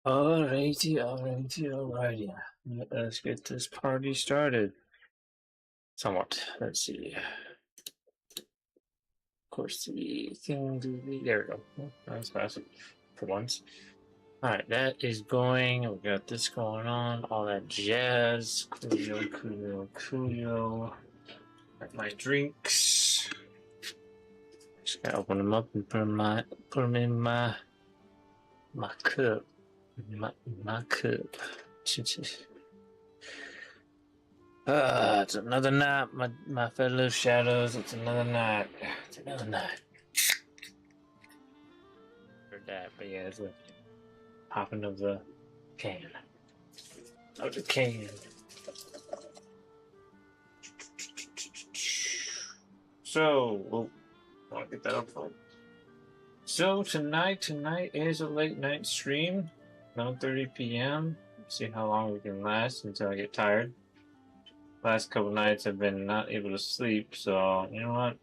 Alrighty. Let's get this party started. Somewhat. Let's see. Of course, the thing. There we go. That's fast for once. Alright, that is going. We got this going on. All that jazz. Coolio. Got my drinks. Just gotta open them up and put them in my cup. My cup. It's another night, my fellow shadows. It's another night. It's another night. Heard that, but yeah, it's a popping of the can. Of the can. So, I'll get that up for. So tonight is a late night stream, 9:30 p.m. See how long we can last until I get tired. Last couple nights I've been not able to sleep, so you know what?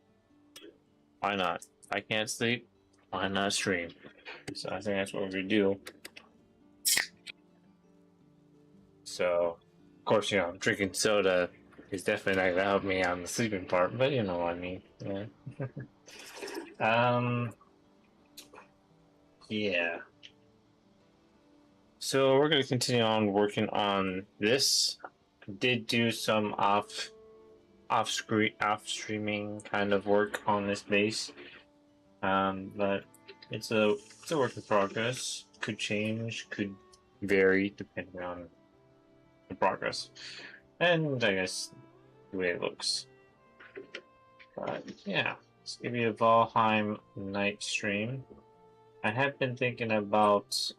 Why not? If I can't sleep, why not stream? So I think that's what we do. So, of course, drinking soda is definitely not gonna help me on the sleeping part, but you know what I mean. Yeah. Yeah. So we're gonna continue on working on this. Did do some off streaming kind of work on this base, but it's a work in progress. Could change, could vary depending on the progress, and I guess the way it looks. But yeah, it's gonna be a Valheim night stream. I have been thinking about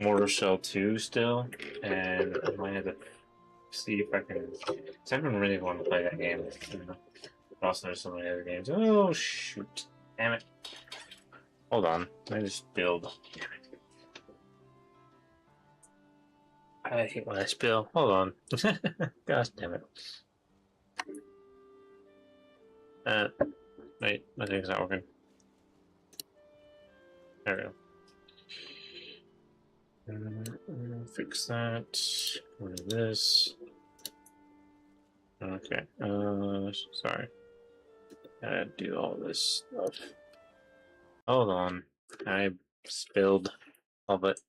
Mortal Shell 2 still, and I might have to see if I can. Cause I've been really wanting to play that game. Also, there's so many other games. Oh shoot! Damn it! Hold on, I just spilled. I hate when I spill. Hold on. Gosh damn it. Wait, my thing's not working. There we go. Fix that. What is this? Okay. Sorry. Gotta do all this stuff. Hold on. I spilled all but.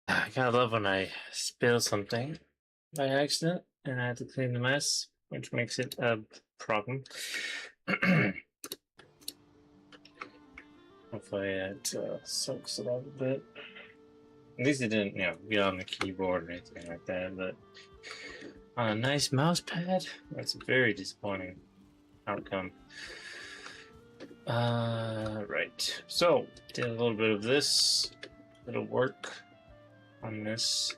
I kind of love when I spill something by accident and I have to clean the mess, which makes it a problem. Hopefully it soaks it out a bit. At least it didn't, get on the keyboard or anything like that, but on a nice mouse pad, that's a very disappointing outcome. Right. So, did a little bit of this, little work on this.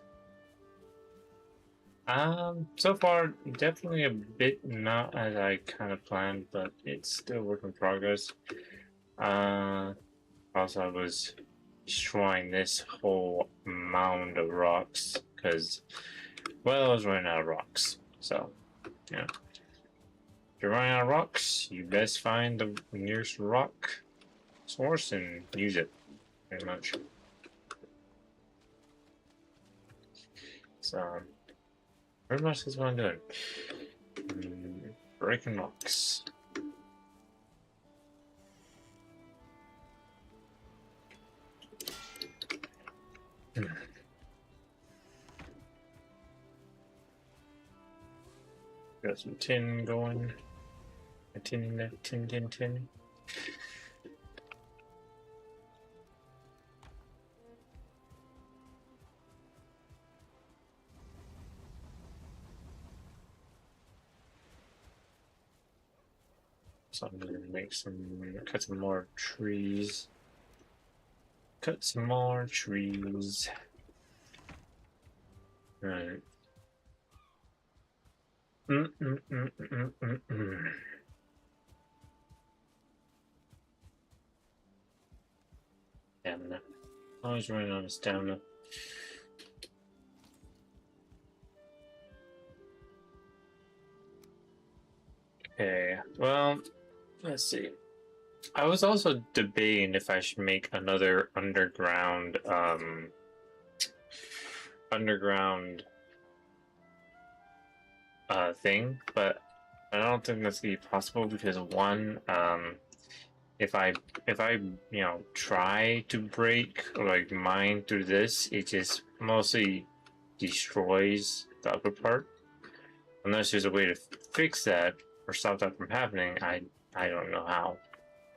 So far, definitely a bit not as I kind of planned, but it's still work in progress. Also, I was destroying this whole mound of rocks because Well, I was running out of rocks, so yeah. If you're running out of rocks, you best find the nearest rock source and use it, pretty much. So, pretty much that's what I'm doing. Breaking rocks. Got some tin going. A tin. So I'm gonna cut some more trees. Cut some more trees. Right. Stamina. Always running on stamina. Okay, well, let's see. I was also debating if I should make another underground thing, but I don't think that's gonna be possible because one, if I try to break or like mine through this, it just mostly destroys the upper part. Unless there's a way to fix that or stop that from happening, I don't know how.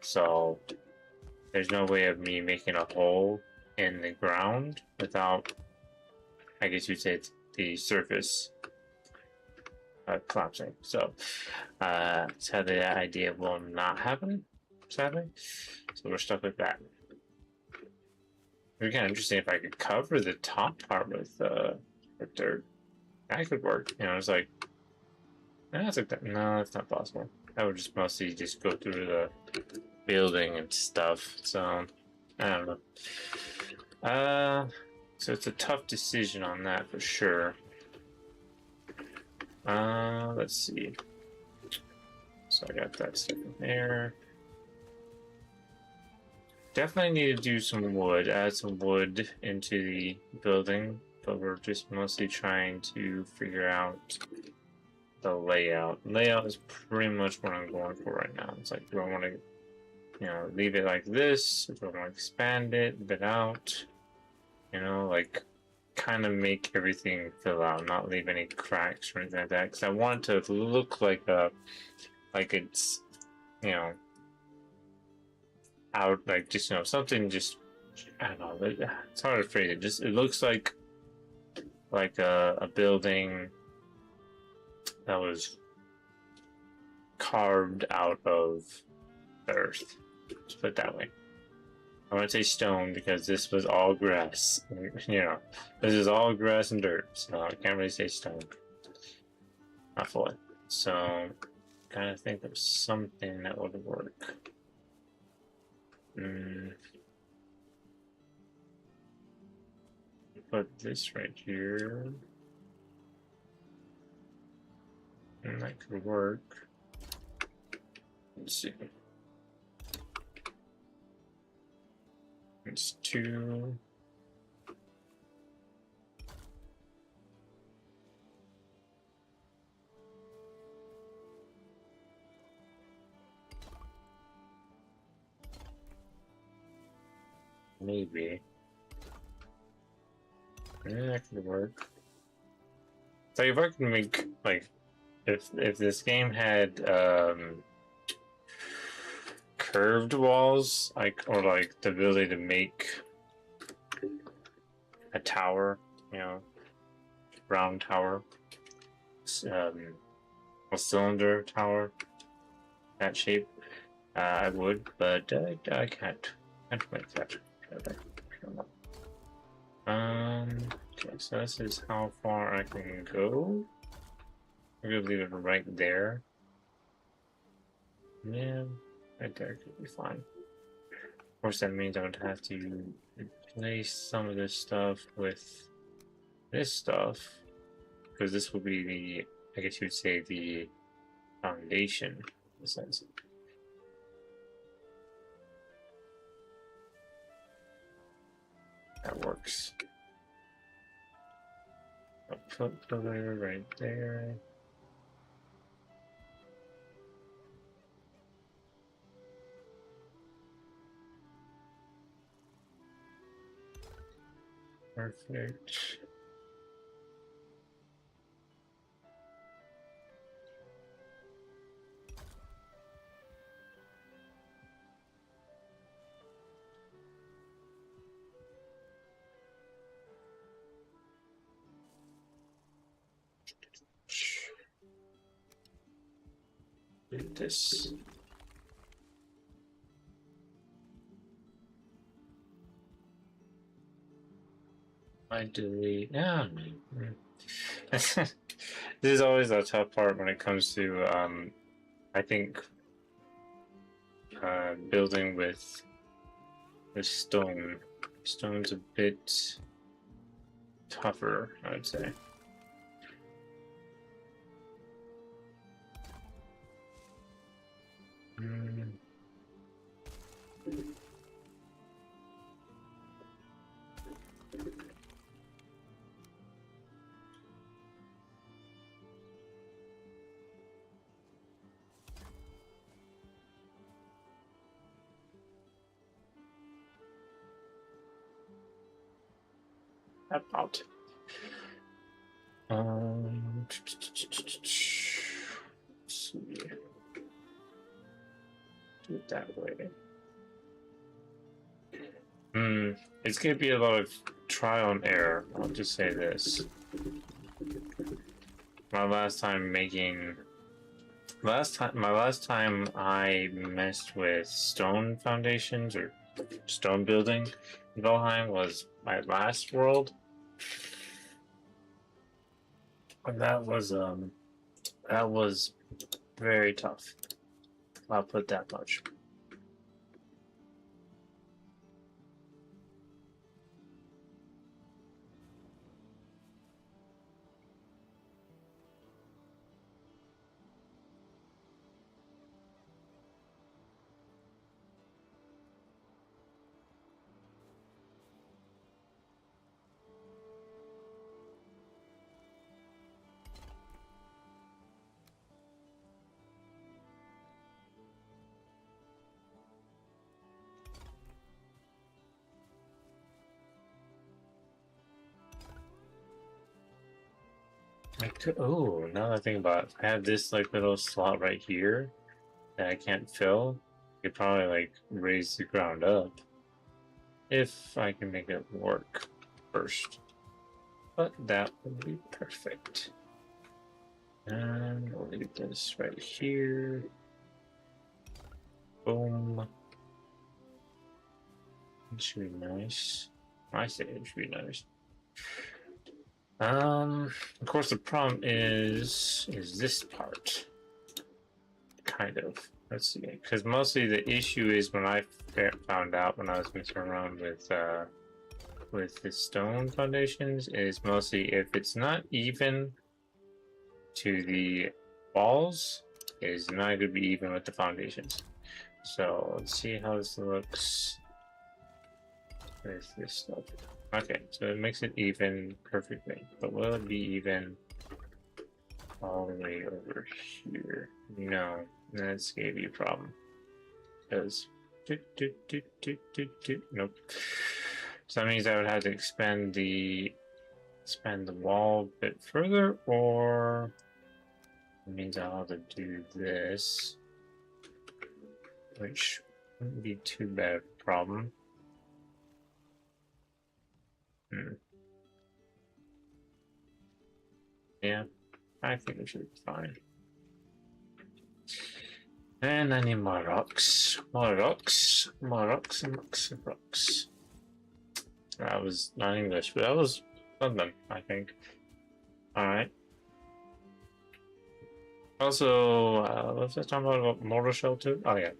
So there's no way of me making a hole in the ground without, I guess you'd say, it's the surface collapsing. So sadly, that idea will not happen. Sadly, so we're stuck with that. It'd be kind of interesting if I could cover the top part with dirt. That could work. You know, it's like, that's like that. No, that's not possible. That would just mostly just go through the building and stuff. So I don't know. So it's a tough decision on that for sure. Let's see. So I got that stuff in there. Definitely need to do some wood, add some wood into the building, but we're just mostly trying to figure out the layout. Layout is pretty much what I'm going for right now. It's like, do I want to, leave it like this? Or do I want to expand it, a bit out? Like kind of make everything fill out, not leave any cracks or anything like that. Because I want it to look like it's, out, like just something, just I don't know. It's hard to phrase it. Just it looks like a building that was carved out of earth. Let's put it that way. I want to say stone because this was all grass. This is all grass and dirt, so I can't really say stone. Not fully. So, kind of think of something that would work. Put this right here. And that could work. Let's see. It's 2. Maybe. Yeah, that could work. So if I can make, like, if this game had curved walls, or the ability to make a tower, round tower, a cylinder tower, that shape, I would, but I can't make that. Okay, so this is how far I can go. I'm gonna leave it right there. Yeah, right there could be fine. Of course, that means I would have to replace some of this stuff with this stuff. because this will be the, I guess you would say, the foundation in a sense. That works. I'll put pillar right there. Perfect. Do this. I delete. Yeah. This is always the tough part when it comes to, I think, building with stone. Stone's a bit tougher, I would say. About. Let's see. Do it that way. It's gonna be a lot of trial and error. I'll just say this. My last time I messed with stone foundations or stone building in Valheim was my last world. And that was very tough. I'll put that much. I could, oh, now that I think about it, I have this like little slot right here that I can't fill. I could probably like raise the ground up if I can make it work first. But that would be perfect. And we'll leave this right here. Boom. It should be nice. I say it should be nice. Of course, the problem is this part. Kind of. Let's see. Because mostly the issue is when I found out when I was messing around with the stone foundations is mostly if it's not even to the walls, it is not going to be even with the foundations. So let's see how this looks with this stuff. Okay, so it makes it even perfectly, but will it be even all the way over here? No, that's gonna be a problem. Because nope. So that means I would have to expand the wall a bit further, or it means I'll have to do this, which wouldn't be too bad a problem. Yeah, I think we should be fine. And I need more rocks. More rocks. More rocks and rocks and rocks. That was not English, but that was London, I think. Alright. Also, let's just talk about Mortal Shell 2. Oh, yeah.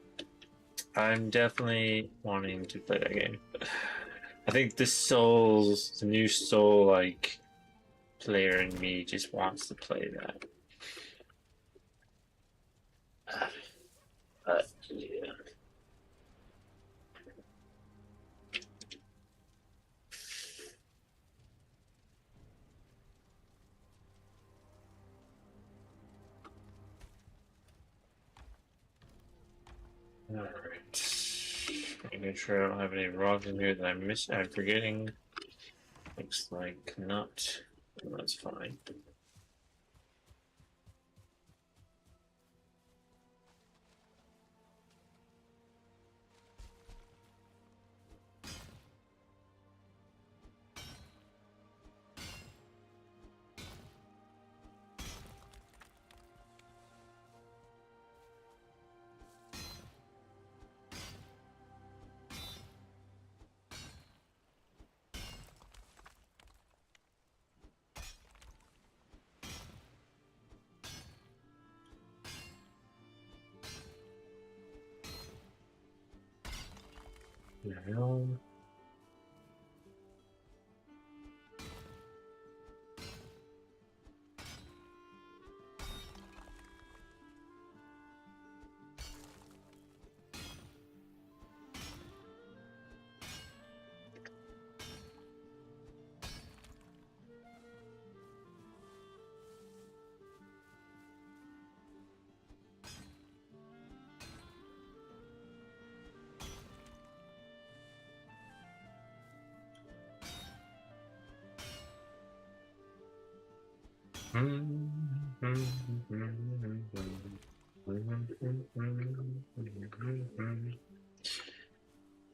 I'm definitely wanting to play that game. I think the new Soul, like, player in me just wants to play that. But yeah. Alright. Make sure I don't have any rocks in here that I'm forgetting. Looks like not. That's fine. No.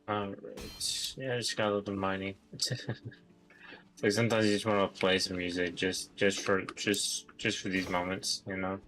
Alright. Yeah, I just got a little mining. Like sometimes you just want to play some music just for these moments, you know.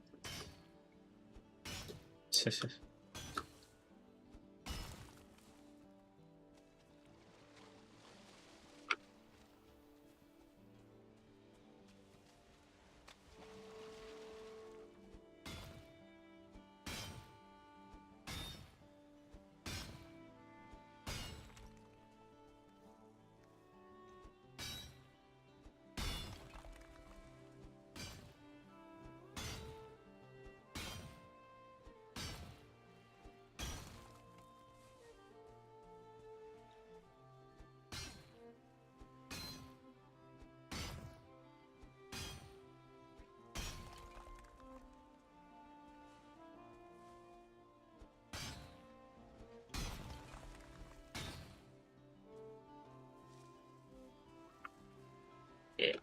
Yeah.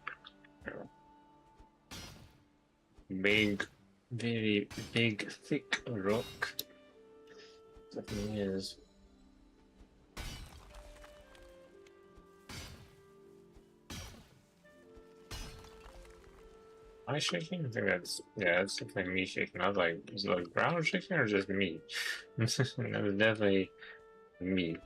Big, very big, thick rock. Definitely is. Am I shaking? I think that's definitely me shaking. I was like, is it like ground shaking or just me? That was definitely me.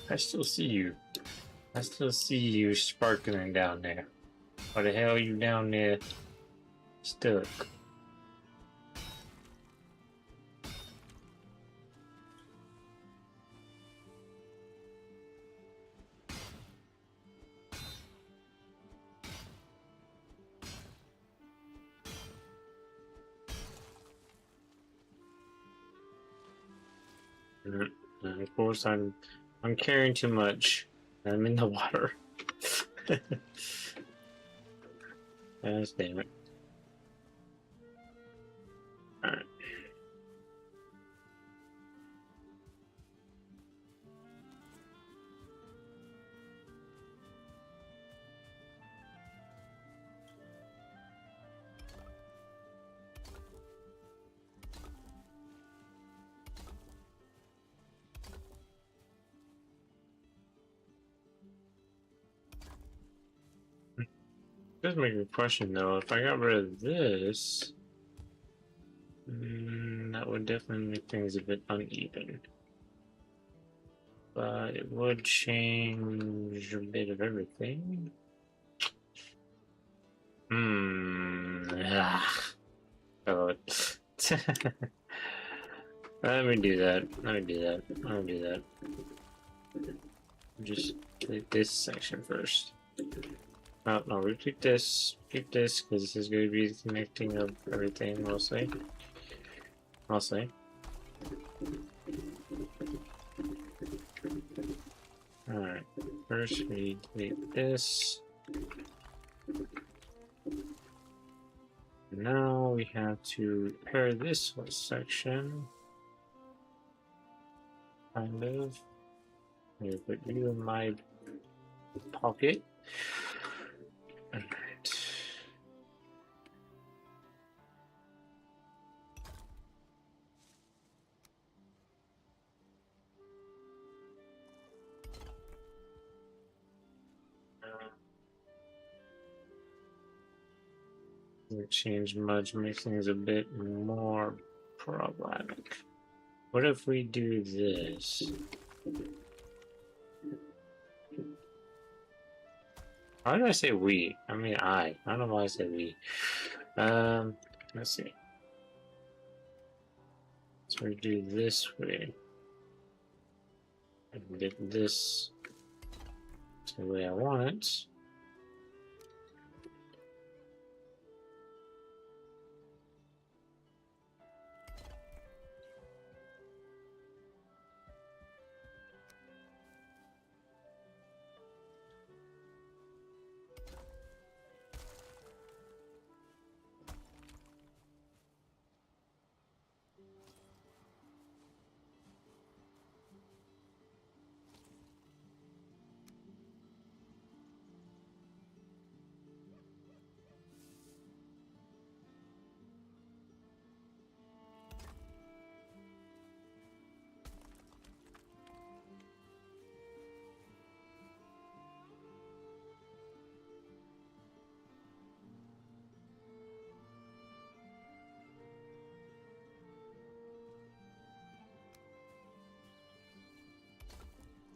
I still see you. I still see you sparkling down there. Why the hell are you down there stuck? And of course, I'm carrying too much. I'm in the water. Yes, damn it. Alright. Does make me question though, if I got rid of this, that would definitely make things a bit uneven. But it would change a bit of everything. Oh. Let me do that. Just delete this section first. Oh, no, repeat this, because this is going to be the connecting of everything, mostly. Alright, first we delete this. Now we have to repair this whole section. Kind of. Here, put you in my pocket. Alright. Change much, makes things a bit more problematic. What if we do this? Why did I say we? I mean I don't know why I said we. Let's see. So we do this way. And get this the way I want it.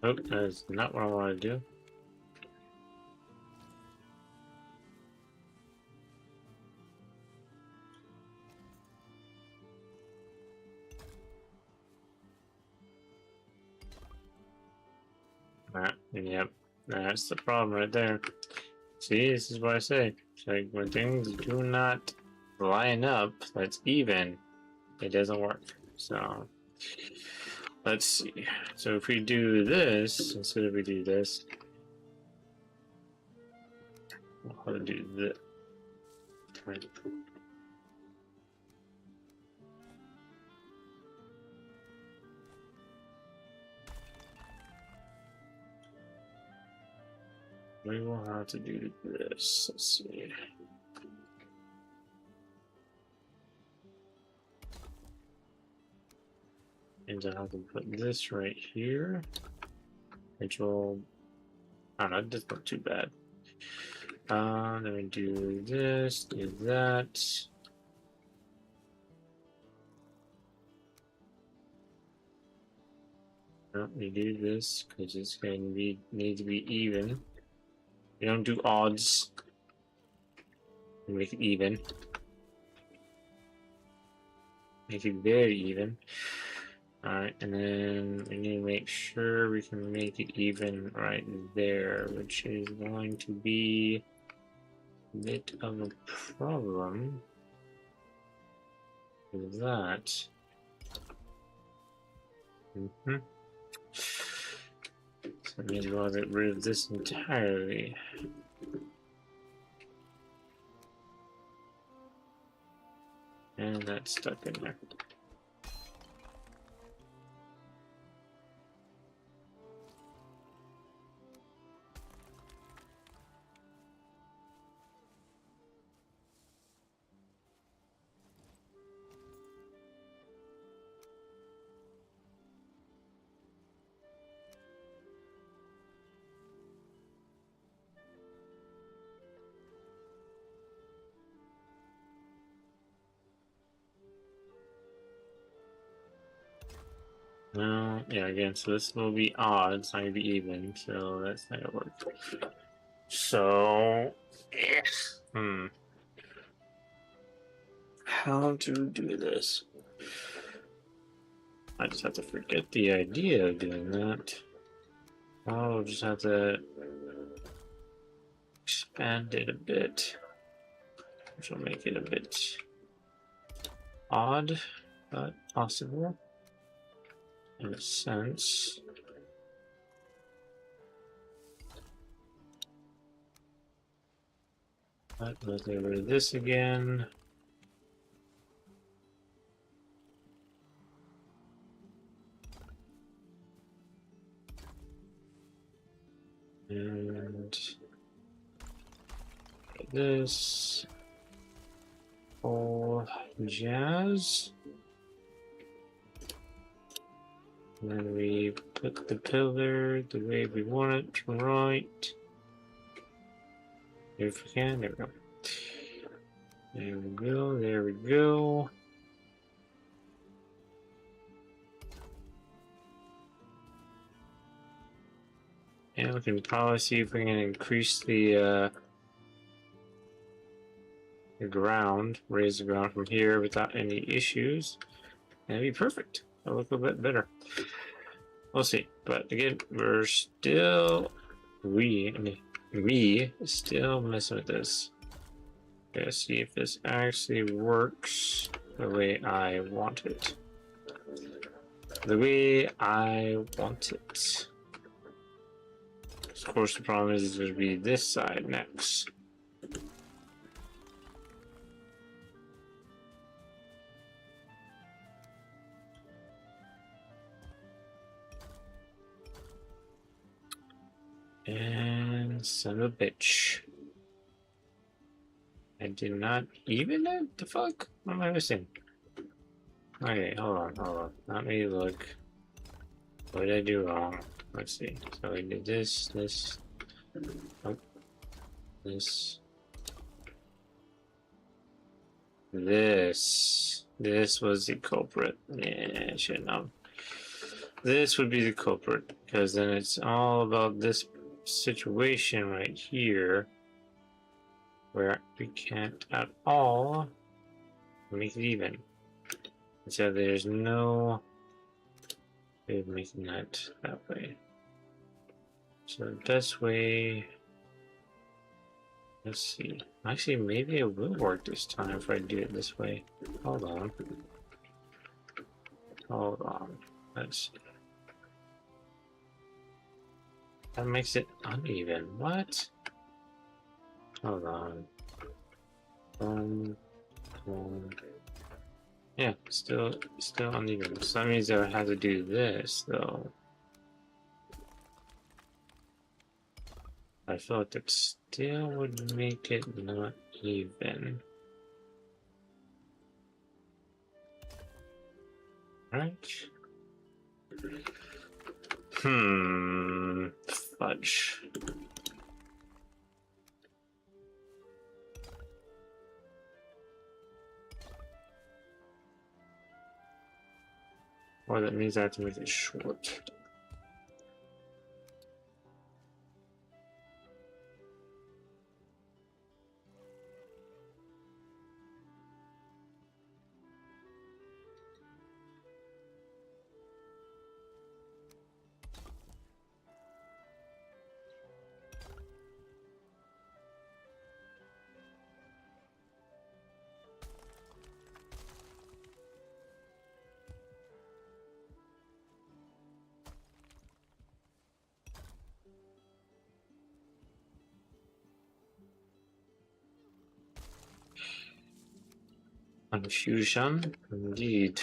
Nope, that is not what I want to do. Yep, that's the problem right there. See, this is what I say. It's like when things do not line up, that's even, it doesn't work. So, let's see. So if we do this, instead of we do this, we'll do this. We will have to do this. Let's see. And I have to put this right here, which will, I don't know, it doesn't look too bad. Then we do this, do that. No, we do this because it's going to be need to be even. We don't do odds. We make it even. Make it very even. Alright, and then we need to make sure we can make it even right there, which is going to be a bit of a problem with that. So I may as well get rid of this entirely. And that's stuck in there. No, yeah, again, so this will be odd, it's not gonna be even, so that's not gonna work. So, how to do this? I just have to forget the idea of doing that. I'll just have to expand it a bit, which will make it a bit odd, but possible in a sense. But let's get rid of this again. And this whole jazz. And then we put the pillar the way we want it, right. If we can, there we go. There we go, there we go. And we can probably see if we can increase the ground, raise the ground from here without any issues. And it'd be perfect. It'll look a bit better. We'll see. But again, we're still we still messing with this. Let's see if this actually works the way I want it. The way I want it. Of course, the problem is it would be this side next. And son of a bitch. I did not even it? The fuck? What am I missing? Okay, hold on. Let me look. What did I do wrong? Let's see. So we did this, oh, this. This was the culprit. Yeah, I should know. This would be the culprit, because then it's all about this situation right here, where we can't at all make it even. So there's no way of making that way. So the best way, let's see. Actually, maybe it will work this time if I do it this way. Hold on. Let's see. That makes it uneven. What? Hold on. Yeah, still uneven. So that means I would have to do this though. I feel like that still would make it not even. Right? Fudge. Or that means I have to make it short. Confusion, indeed.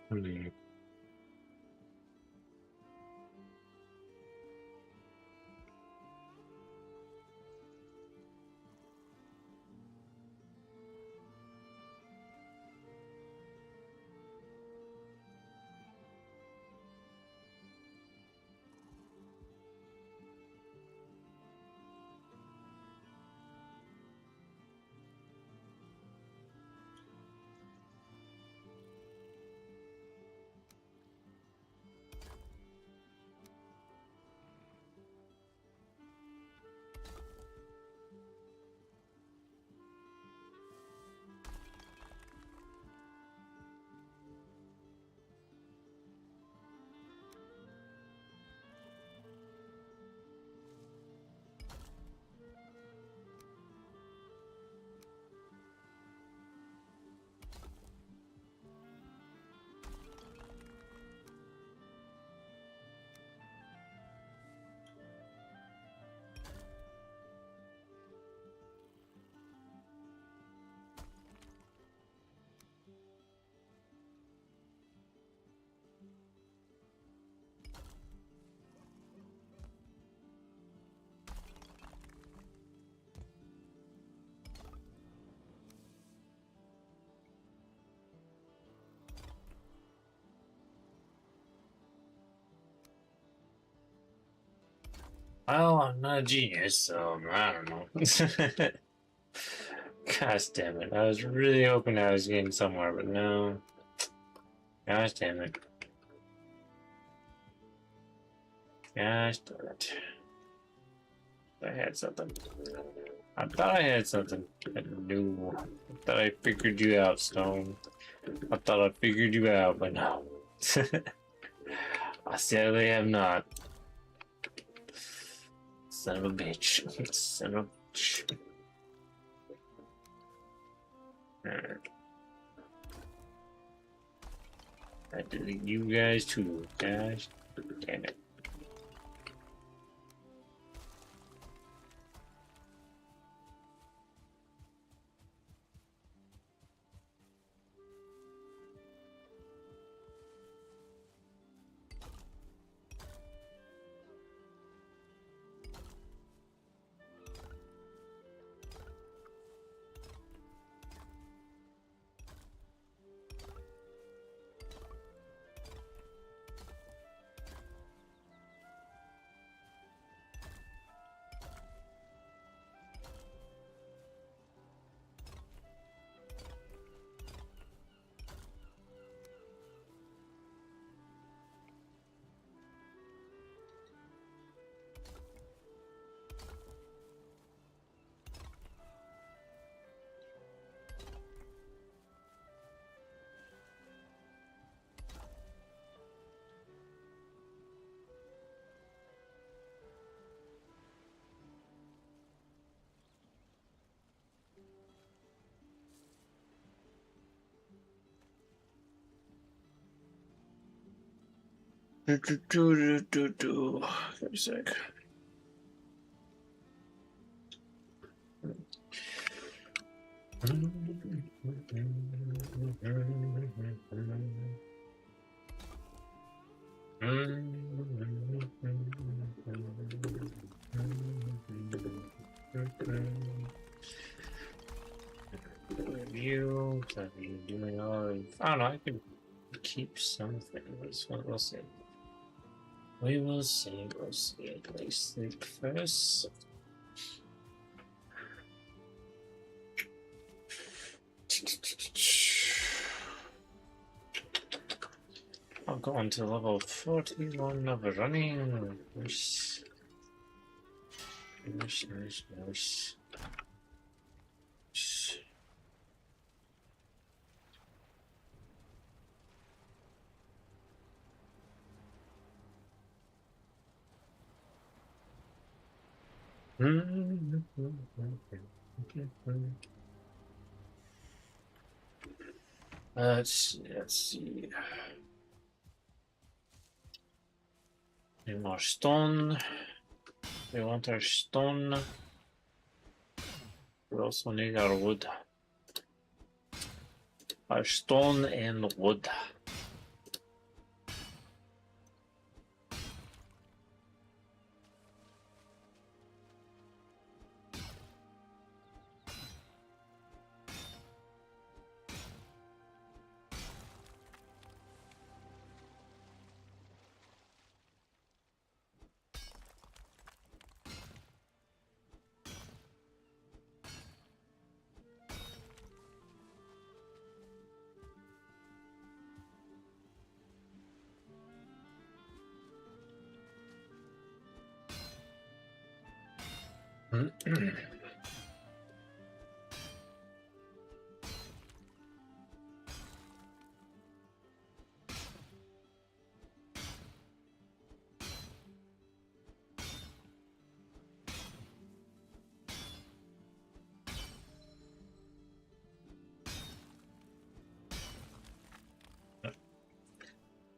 Hmm. Well, I'm not a genius, so I don't know. Gosh damn it. I was really hoping I was getting somewhere, but no. Gosh damn it. Gosh damn it. I had something. I thought I had something. I knew. I thought I figured you out, Stone. I thought I figured you out, but no. I sadly have not. Son of a bitch. Son of a bitch. I delete you guys too. Gosh damn it. Wait a sec. Review. Are you doing all? I don't know. I could keep something. We'll see. We will see. We'll see. Let's sleep first. I'll go on to level 41 of running. Nice. Nice, nice, nice. Let's see. Any more stone? We want our stone. We also need our wood. Our stone and wood.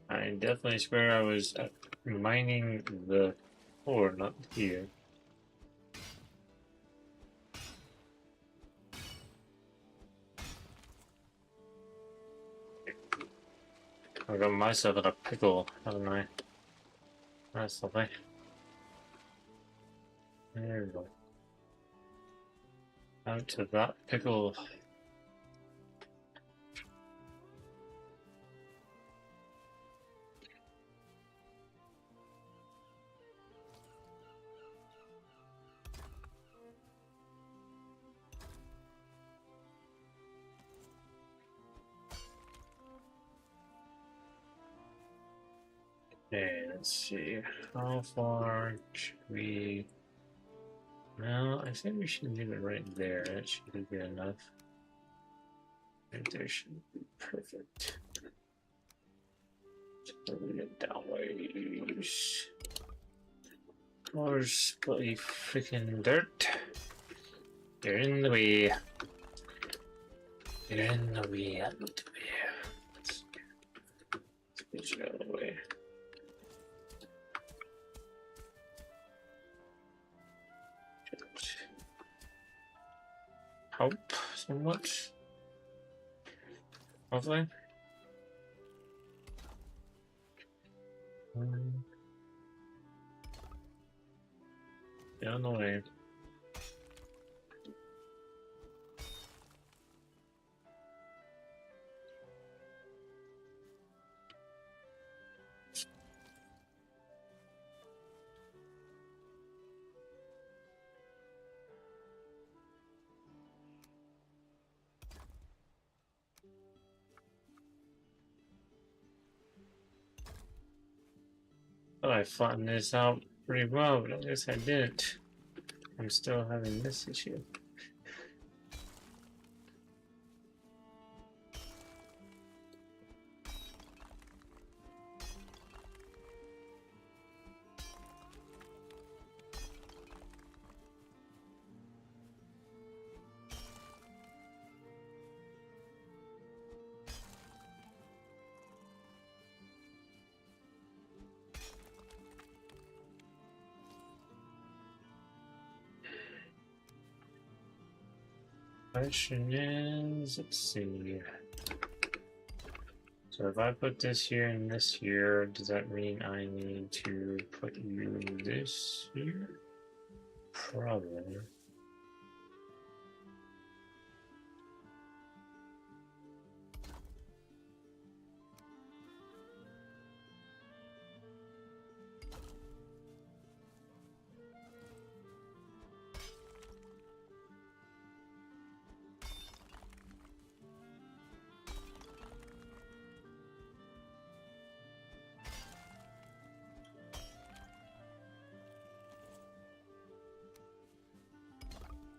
I definitely swear I was mining the ore, not here. I got myself in a pickle, haven't I? That's lovely. There we go. Out to that pickle. Okay, let's see. How far should we... No, I think we should leave it right there. That should be enough. Right there should be perfect. Just move it downwards. Where's bloody freaking dirt? You're in the way. You're in the way. Out of the way. Let's get you out of the way. Help somewhat. Hopefully. Get out of the way. Thought I flattened this out pretty well, but I guess I didn't. I'm still having this issue. Question is, let's see. So if I put this here and this here, does that mean I need to put you this here? Probably.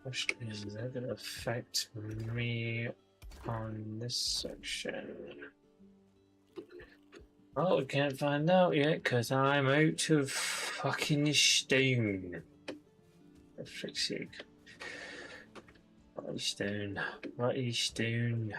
Question is that going to affect me on this section? Well, we can't find out yet because I'm out of fucking stone. For frick's sake. What is stone? What is stone?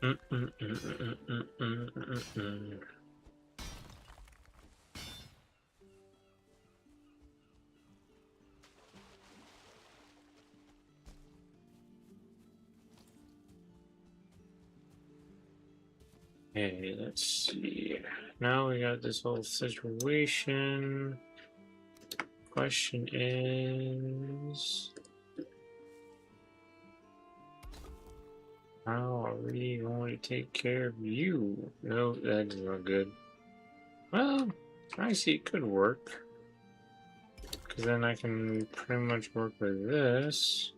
Okay, let's see. Now we got this whole situation. Question is, how are we going to take care of you? No, that's not good. Well, I see it could work. Because then I can pretty much work with this.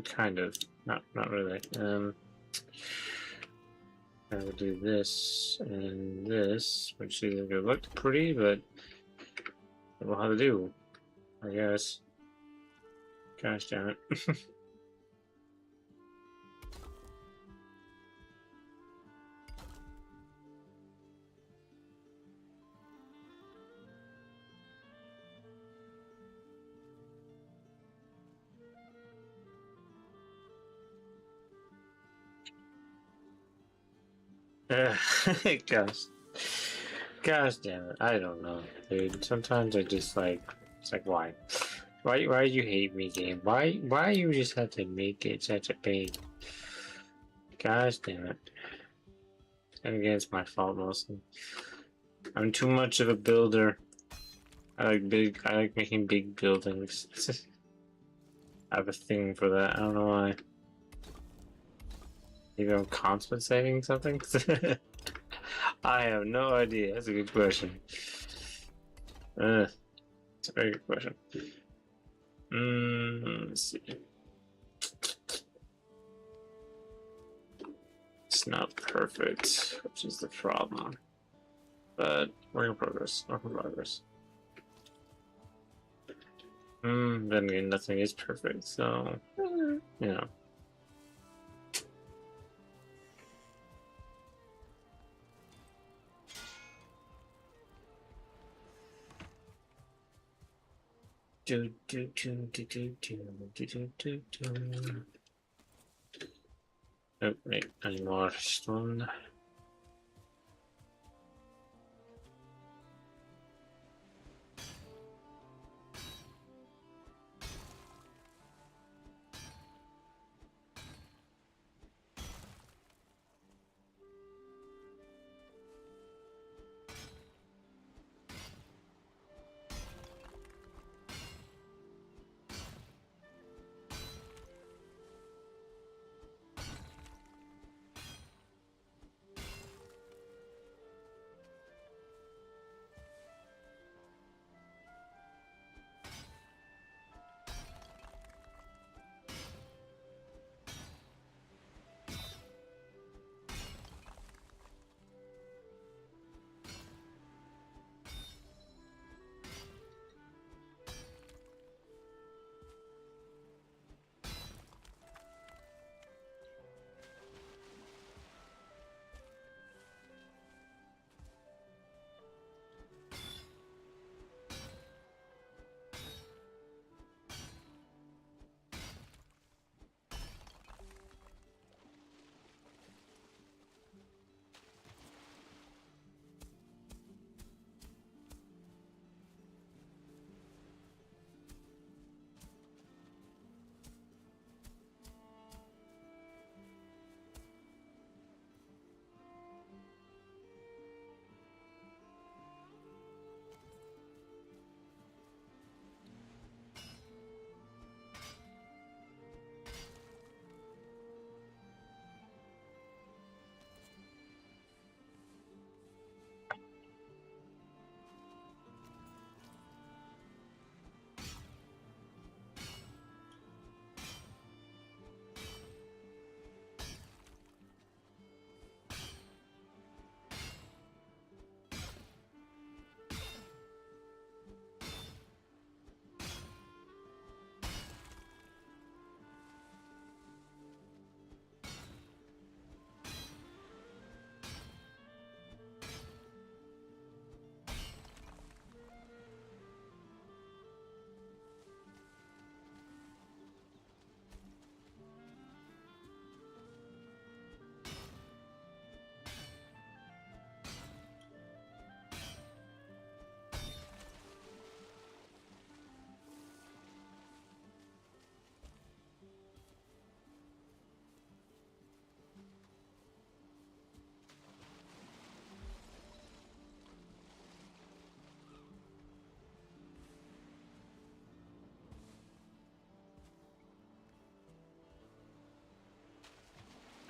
Kind of. Not really. I will do this and this, which isn't gonna look pretty, but it will have to do, I guess. Gosh damn it. Gosh. Gosh damn it. I don't know, dude. Sometimes I just like, it's like, why? Why do you hate me, game? Why you just have to make it such a pain? Gosh damn it. And again, it's my fault mostly. I'm too much of a builder. I like making big buildings. I have a thing for that. I don't know why. Maybe I'm compensating something? I have no idea. That's a good question. It's a very good question. Let's see. It's not perfect, which is the problem. But work in progress. Work in progress. Then again, nothing is perfect, so you know. Oh, wait, any more stone?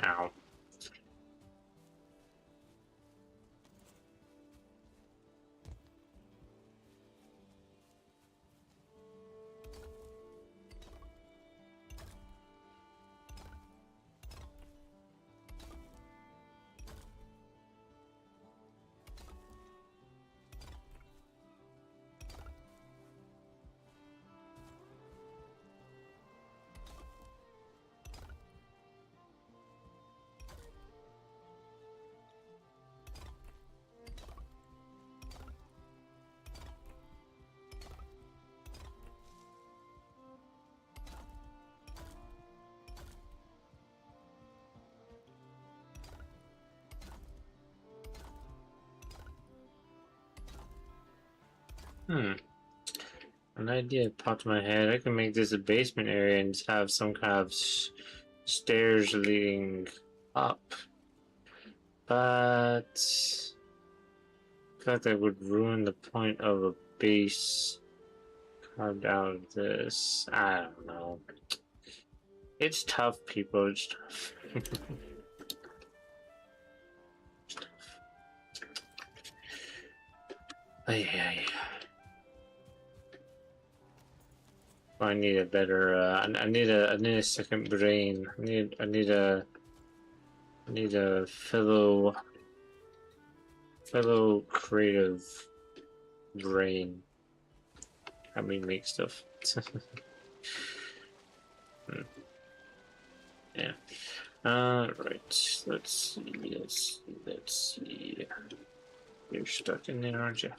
Ow. An idea popped in my head. I can make this a basement area and just have some kind of stairs leading up. But I thought that would ruin the point of a base carved out of this. I don't know. It's tough, people. It's tough. Yeah. I need a better. I need a second brain. I need a fellow creative brain. Help me make stuff. Yeah. Right. Let's see. You're stuck in there, aren't you?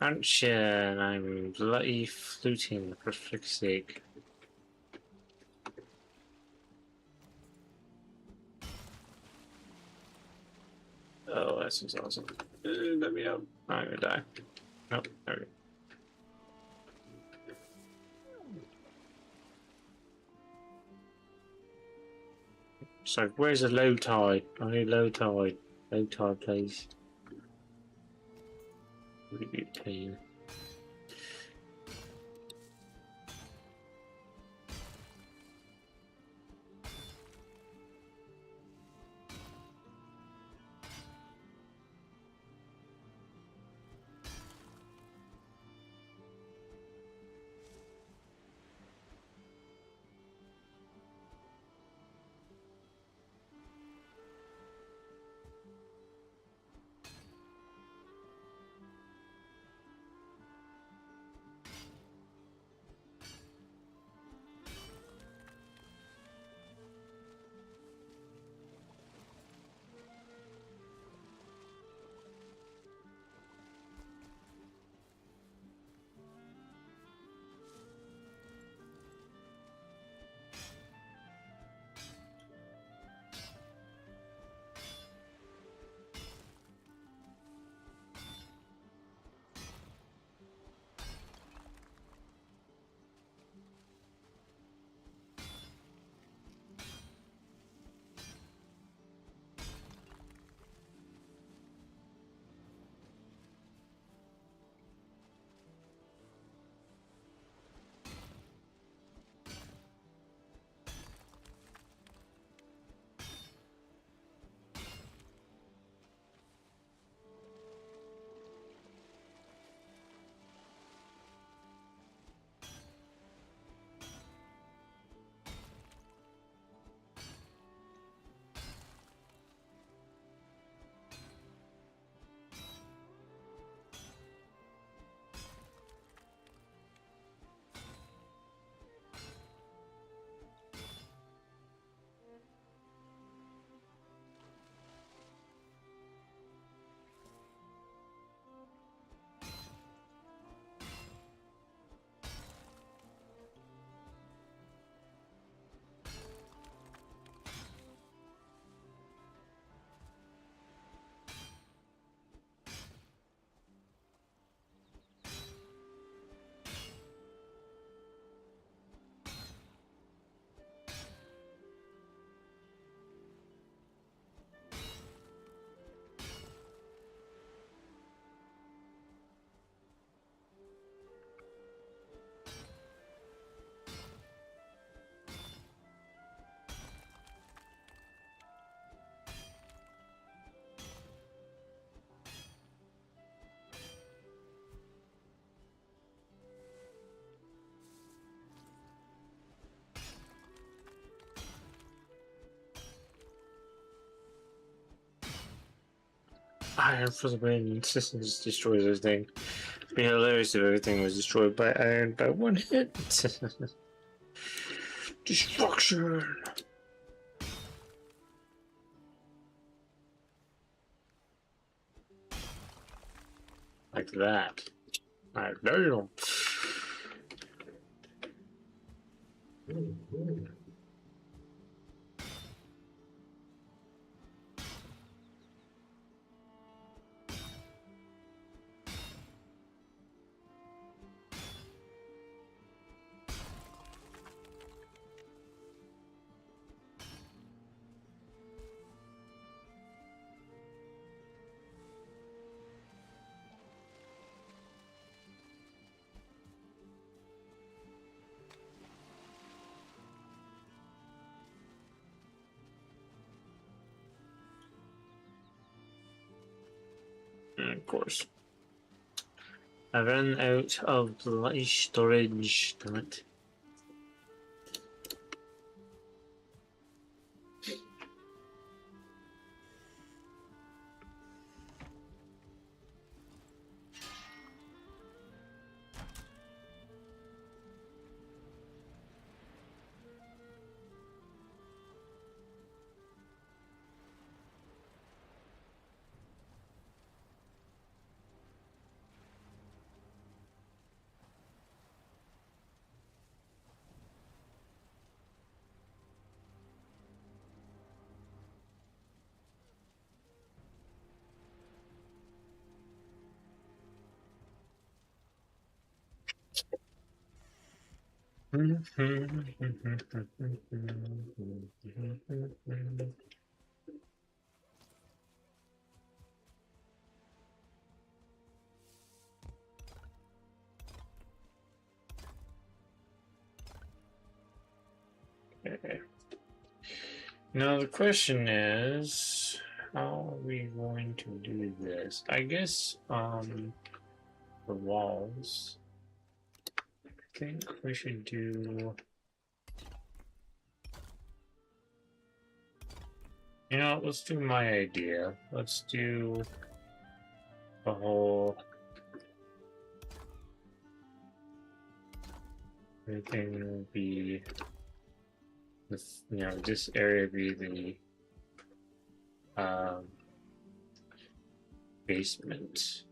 Aren't you? And I'm bloody fluting, for frick's sake. Oh, this is awesome. Let me out. I'm gonna die. Nope, there we go. So, where's the low tide? I need low tide. Low tide, please. Really clean. Iron for the win. System just destroys everything. It'd be hilarious if everything was destroyed by iron by one hit. Destruction. Like that. Alright, damn. Of course. I ran out of bloody storage. Damn it. Okay. Now the question is, how are we going to do this? I guess the walls. I think we should do. You know, let's do my idea. Let's do the whole. Everything will be. This, you know, this area be the basement.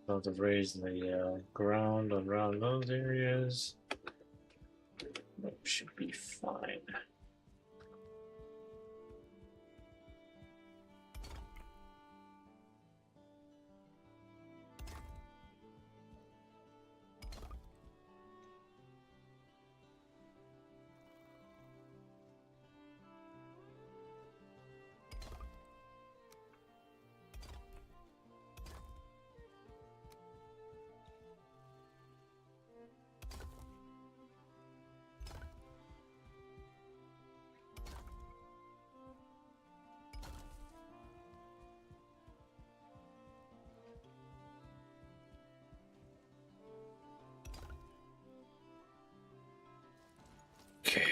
So to raise the ground around those areas, that should be fine. Okay.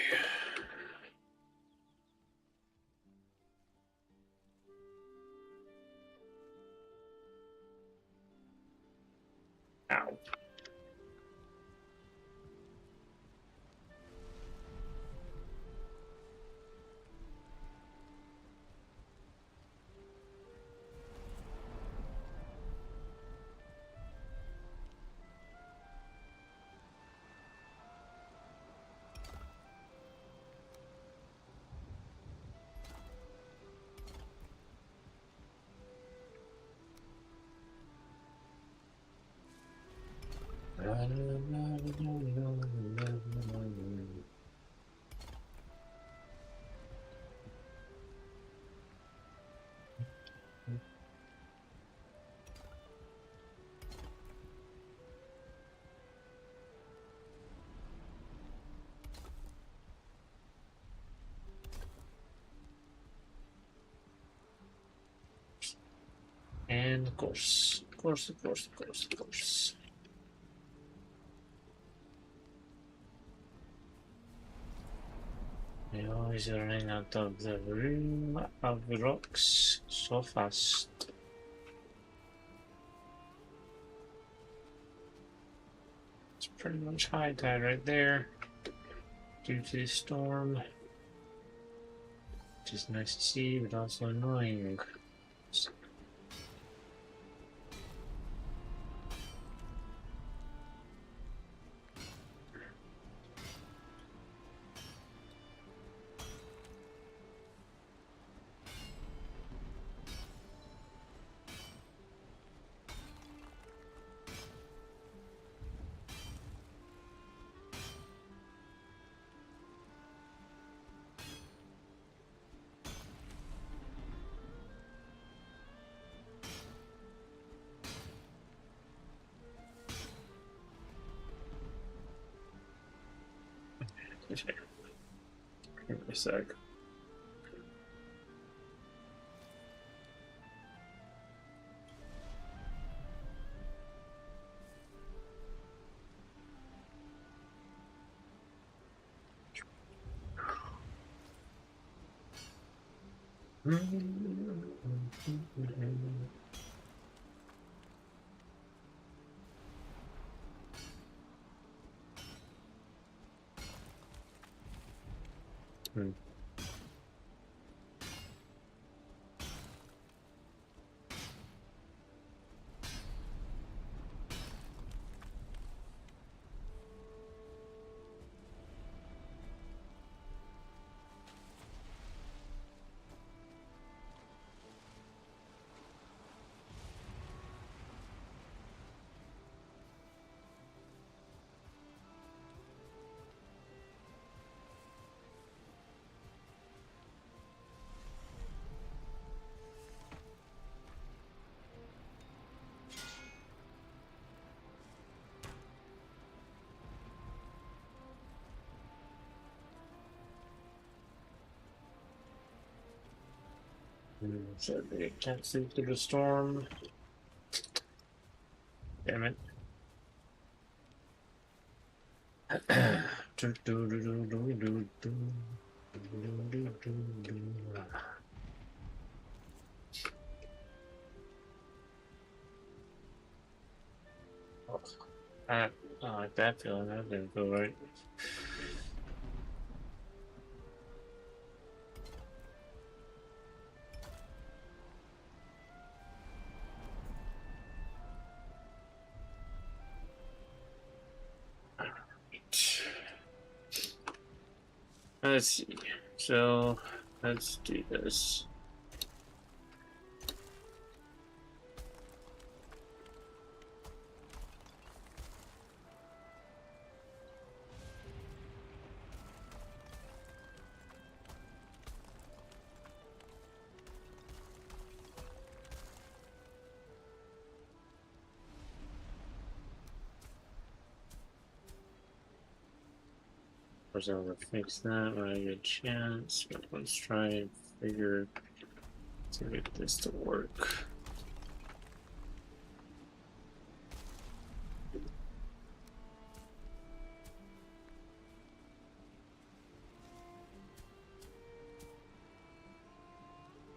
Ow. And of course. They always running out of the room of rocks so fast. It's pretty much high tide right there due to the storm, which is nice to see, but also annoying. Give me a sec. So they can't see through the storm. Damn it. I don't like that feeling. That didn't feel right. Let's see. So let's do this. Of course, I'll fix that when I get a chance. But let's try and figure to get this to work.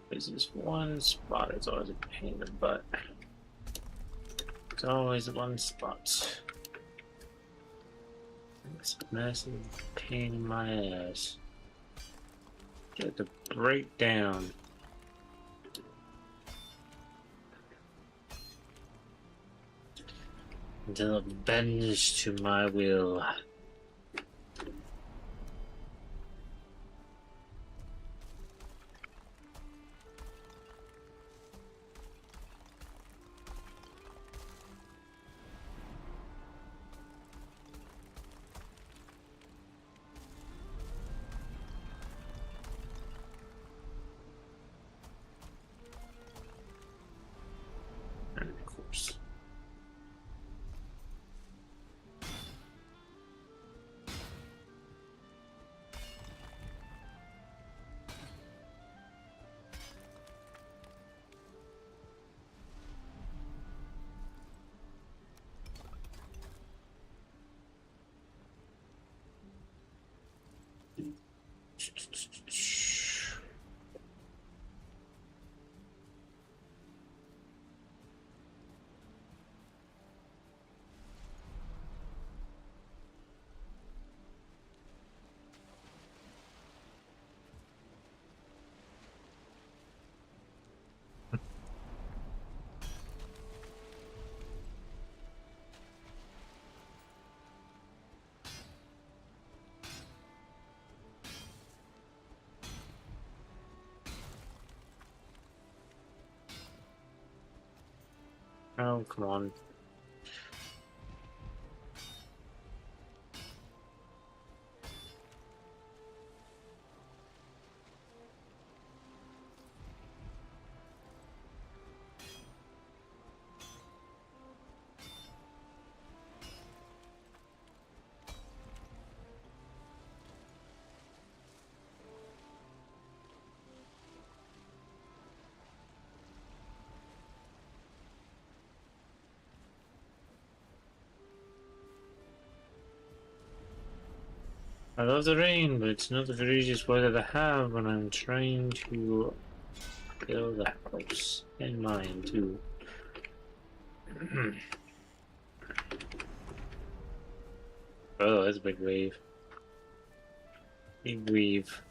This is one spot. It's always a pain in the butt. It's always one spot. It's a massive pain in my ass. Get to break down. Until it bends to my will. And of course. Oh, come on. I love the rain, but it's not the very easiest weather to have when I'm trying to build a house. And mine, too. Oh, that's a big wave. Big wave.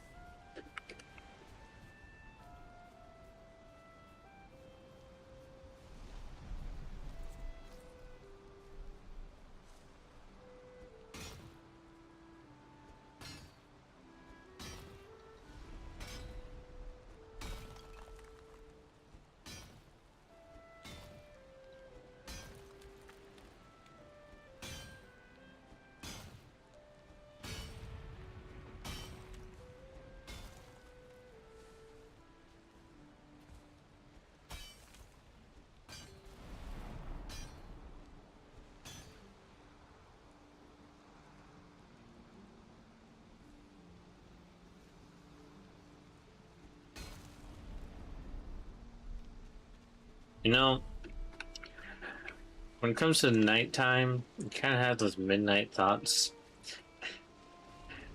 You know, when it comes to nighttime, you kind of have those midnight thoughts.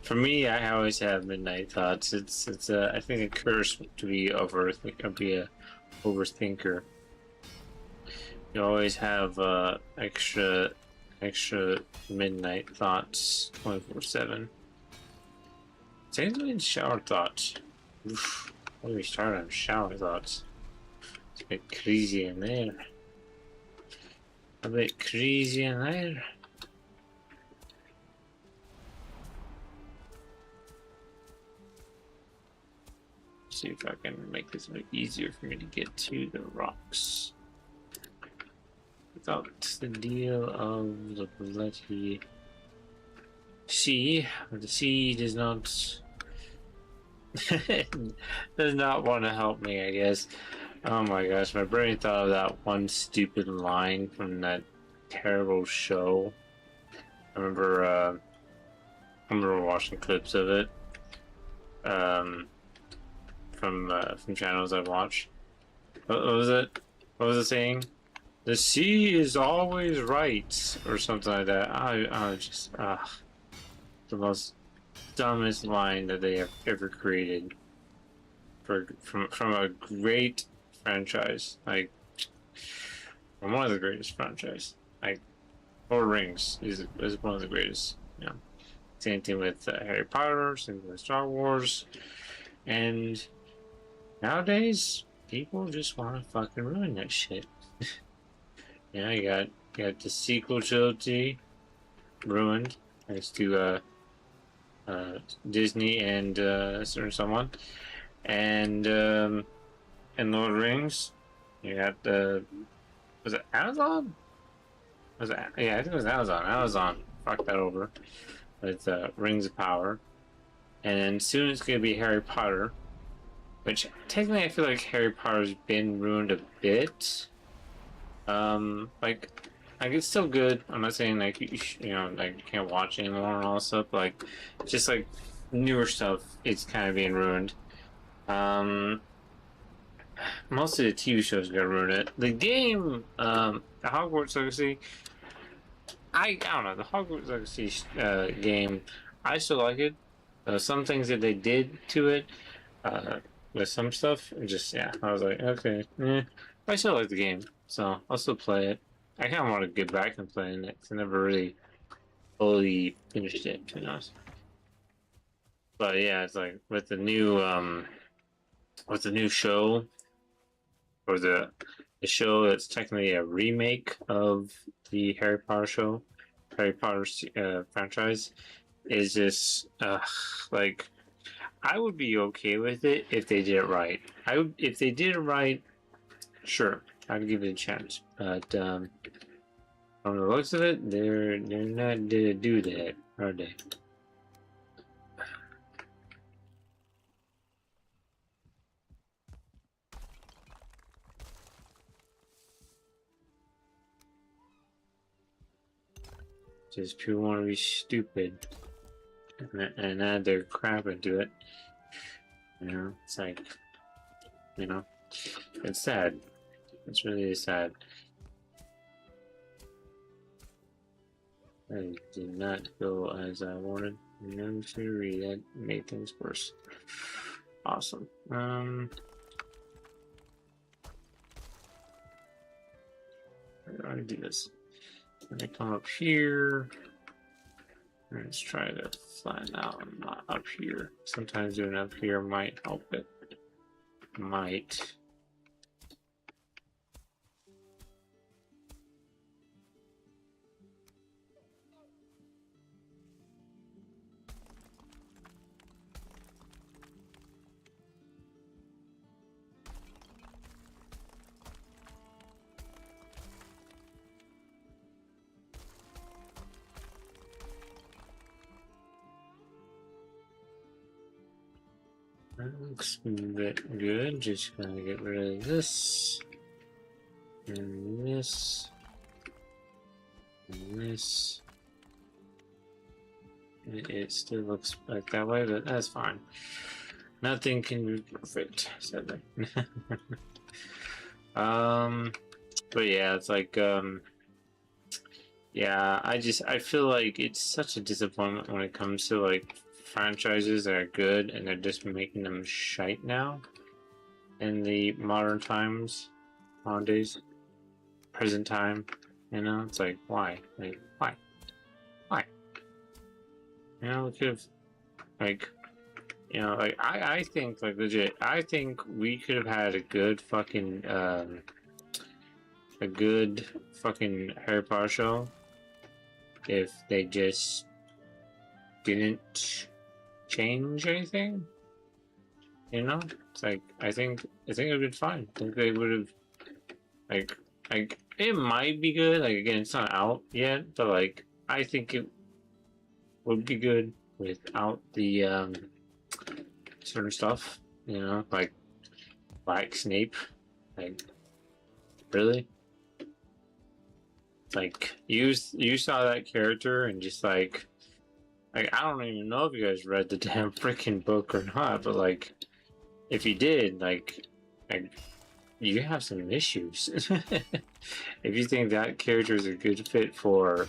For me, I always have midnight thoughts. It's I think a curse to be a overthinker. You always have extra midnight thoughts 24/7. Same with shower thoughts. Oof. When we start on shower thoughts, it's a bit crazy in there. A bit crazy in there. See if I can make this a bit easier for me to get to the rocks without the deal of the bloody sea. The sea does not does not want to help me, I guess. Oh my gosh, my brain thought of that one stupid line from that terrible show. I remember watching clips of it. From channels I watch. What was it? What was it saying? The sea is always right, or something like that. I just the most dumbest line that they have ever created from a great franchise, like from one of the greatest franchise. Like Lord of the Rings is one of the greatest. You know, same thing with Harry Potter, same thing with Star Wars, and nowadays people just want to fucking ruin that shit. Yeah, you got the sequel trilogy ruined thanks to Disney and certain someone, and Lord of the Rings. You got was it Amazon? Was it? Yeah, I think it was Amazon. Amazon fucked that over with Rings of Power, and then soon it's gonna be Harry Potter, which technically I feel like Harry Potter's been ruined a bit. Like it's still good. I'm not saying like you know like you can't watch anymore and all that stuff. But, like just like newer stuff, it's kind of being ruined. Most of the TV shows got ruined. The game, the Hogwarts Legacy. I don't know the Hogwarts Legacy game. I still like it. Some things that they did to it, with some stuff, just yeah, I was like, okay, I still like the game, so I'll still play it. I kind of want to get back and playing it because I never really fully finished it, to be honest. But yeah, it's like with the new show or the show that's technically a remake of the Harry Potter show, Harry Potter franchise, is just like I would be okay with it if they did it right. If they did it right, sure. I'd give it a chance. But from the looks of it, they're not to do that, are they? Just people want to be stupid and add their crap into it. You know, it's like, you know, it's sad. It's really sad. I did not go as I wanted. No theory that made things worse. Awesome. How do I do this? I'm gonna come up here. Let's try to flatten out. I'm not up here. Sometimes doing up here might help it. Might. That looks a bit good. Just gonna get rid of this. And this. And this. It still looks like that way, but that's fine. Nothing can be perfect, sadly. But yeah, it's like, yeah, I feel like it's such a disappointment when it comes to like franchises that are good and they're just making them shite now in the modern times, nowadays, present time. You know, it's like, why? Like, why? You know, we could have, like, you know, like, I think, like, legit, I think we could have had a good fucking Harry Potter show if they just didn't change anything. You know, it's like I think it would have been fine. I think they would have like it might be good. Like again, it's not out yet, but like I think it would be good without the certain stuff. You know, like Black Snape. Like really, like you saw that character and just like I don't even know if you guys read the damn freaking book or not, but like if you did, like you have some issues. If you think that character is a good fit for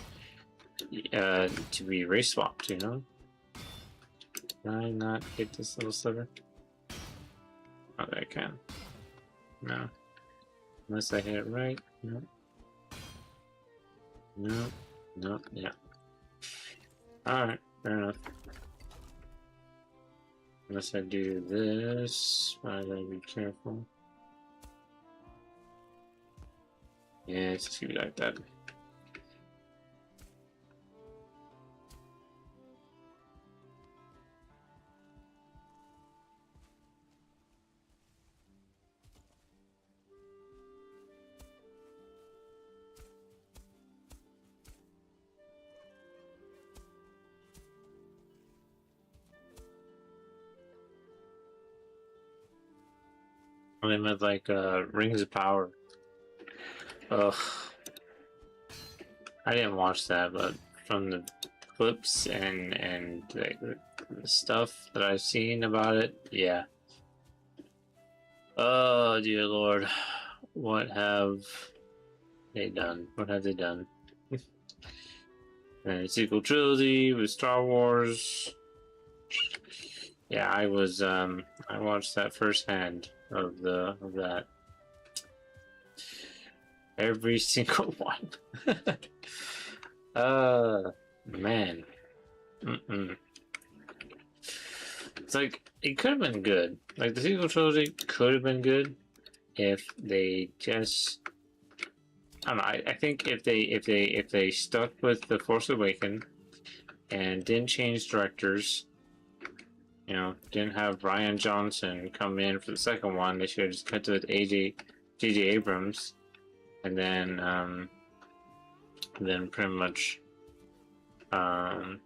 to be race swapped, you know? Can I not hit this little sliver? Oh, I can. No. Unless I hit it right. No. No. No. Yeah. Alright, fair enough. Unless I do this, I gotta be careful. Yeah, it's just gonna be like that. I meant like Rings of Power. Ugh. I didn't watch that, but from the clips and the stuff that I've seen about it, yeah. Oh dear Lord, what have they done? What have they done? And sequel trilogy with Star Wars. Yeah, I watched that firsthand of that. Every single one. Man. It's like it could have been good. Like the sequel trilogy could have been good if they just I don't know. I think if they stuck with the Force Awakens and didn't change directors, you know, didn't have Rian Johnson come in for the second one, they should have just kept it with J.J. Abrams and then pretty much, I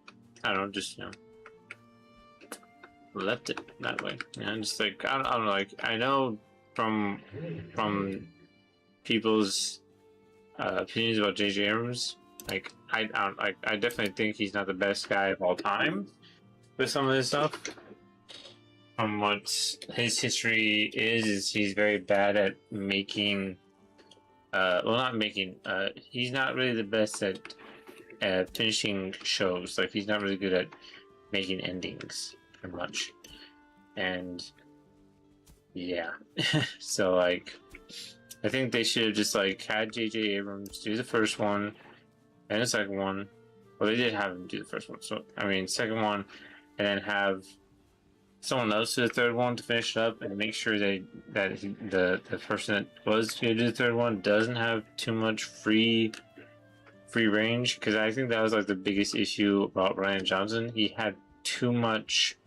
don't know, just left it that way. Yeah, just like I don't know, like I know from people's opinions about J.J. Abrams. Like I don't like I definitely think he's not the best guy of all time with some of this stuff. From what his history is he's very bad at making. Well, not making. He's not really the best at finishing shows. Like he's not really good at making endings, pretty much. And yeah, so like, I think they should have just like had J.J. Abrams do the first one and the second one. Well, they did have him do the first one, so I mean, second one, and then have someone else do the third one to finish it up, and make sure the person that was going to do the third one doesn't have too much free range. Because I think that was like the biggest issue about Rian Johnson. He had too much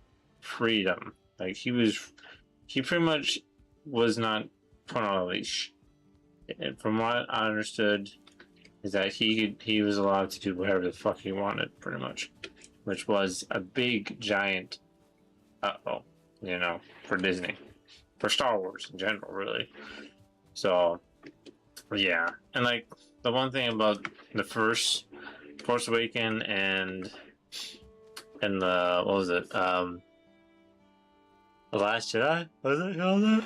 freedom. Like he pretty much was not put on a leash. And from what I understood, is that he was allowed to do whatever the fuck he wanted, pretty much, which was a big giant for Disney, for Star Wars in general, really. So yeah, and like the one thing about the first Force Awakens and the what was it? The Last Jedi? Was it called that?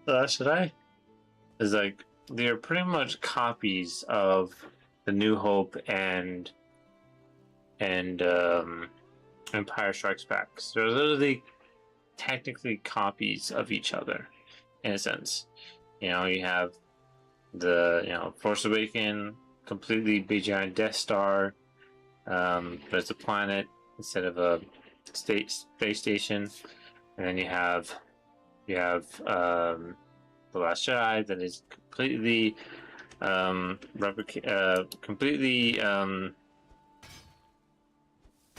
The Last Jedi? Is like they're pretty much copies of The New Hope and Empire Strikes Back. So they're literally technically copies of each other, in a sense. You have the Force Awakens, completely big giant Death Star, but it's a planet instead of a space station. And then you have The Last Jedi that is completely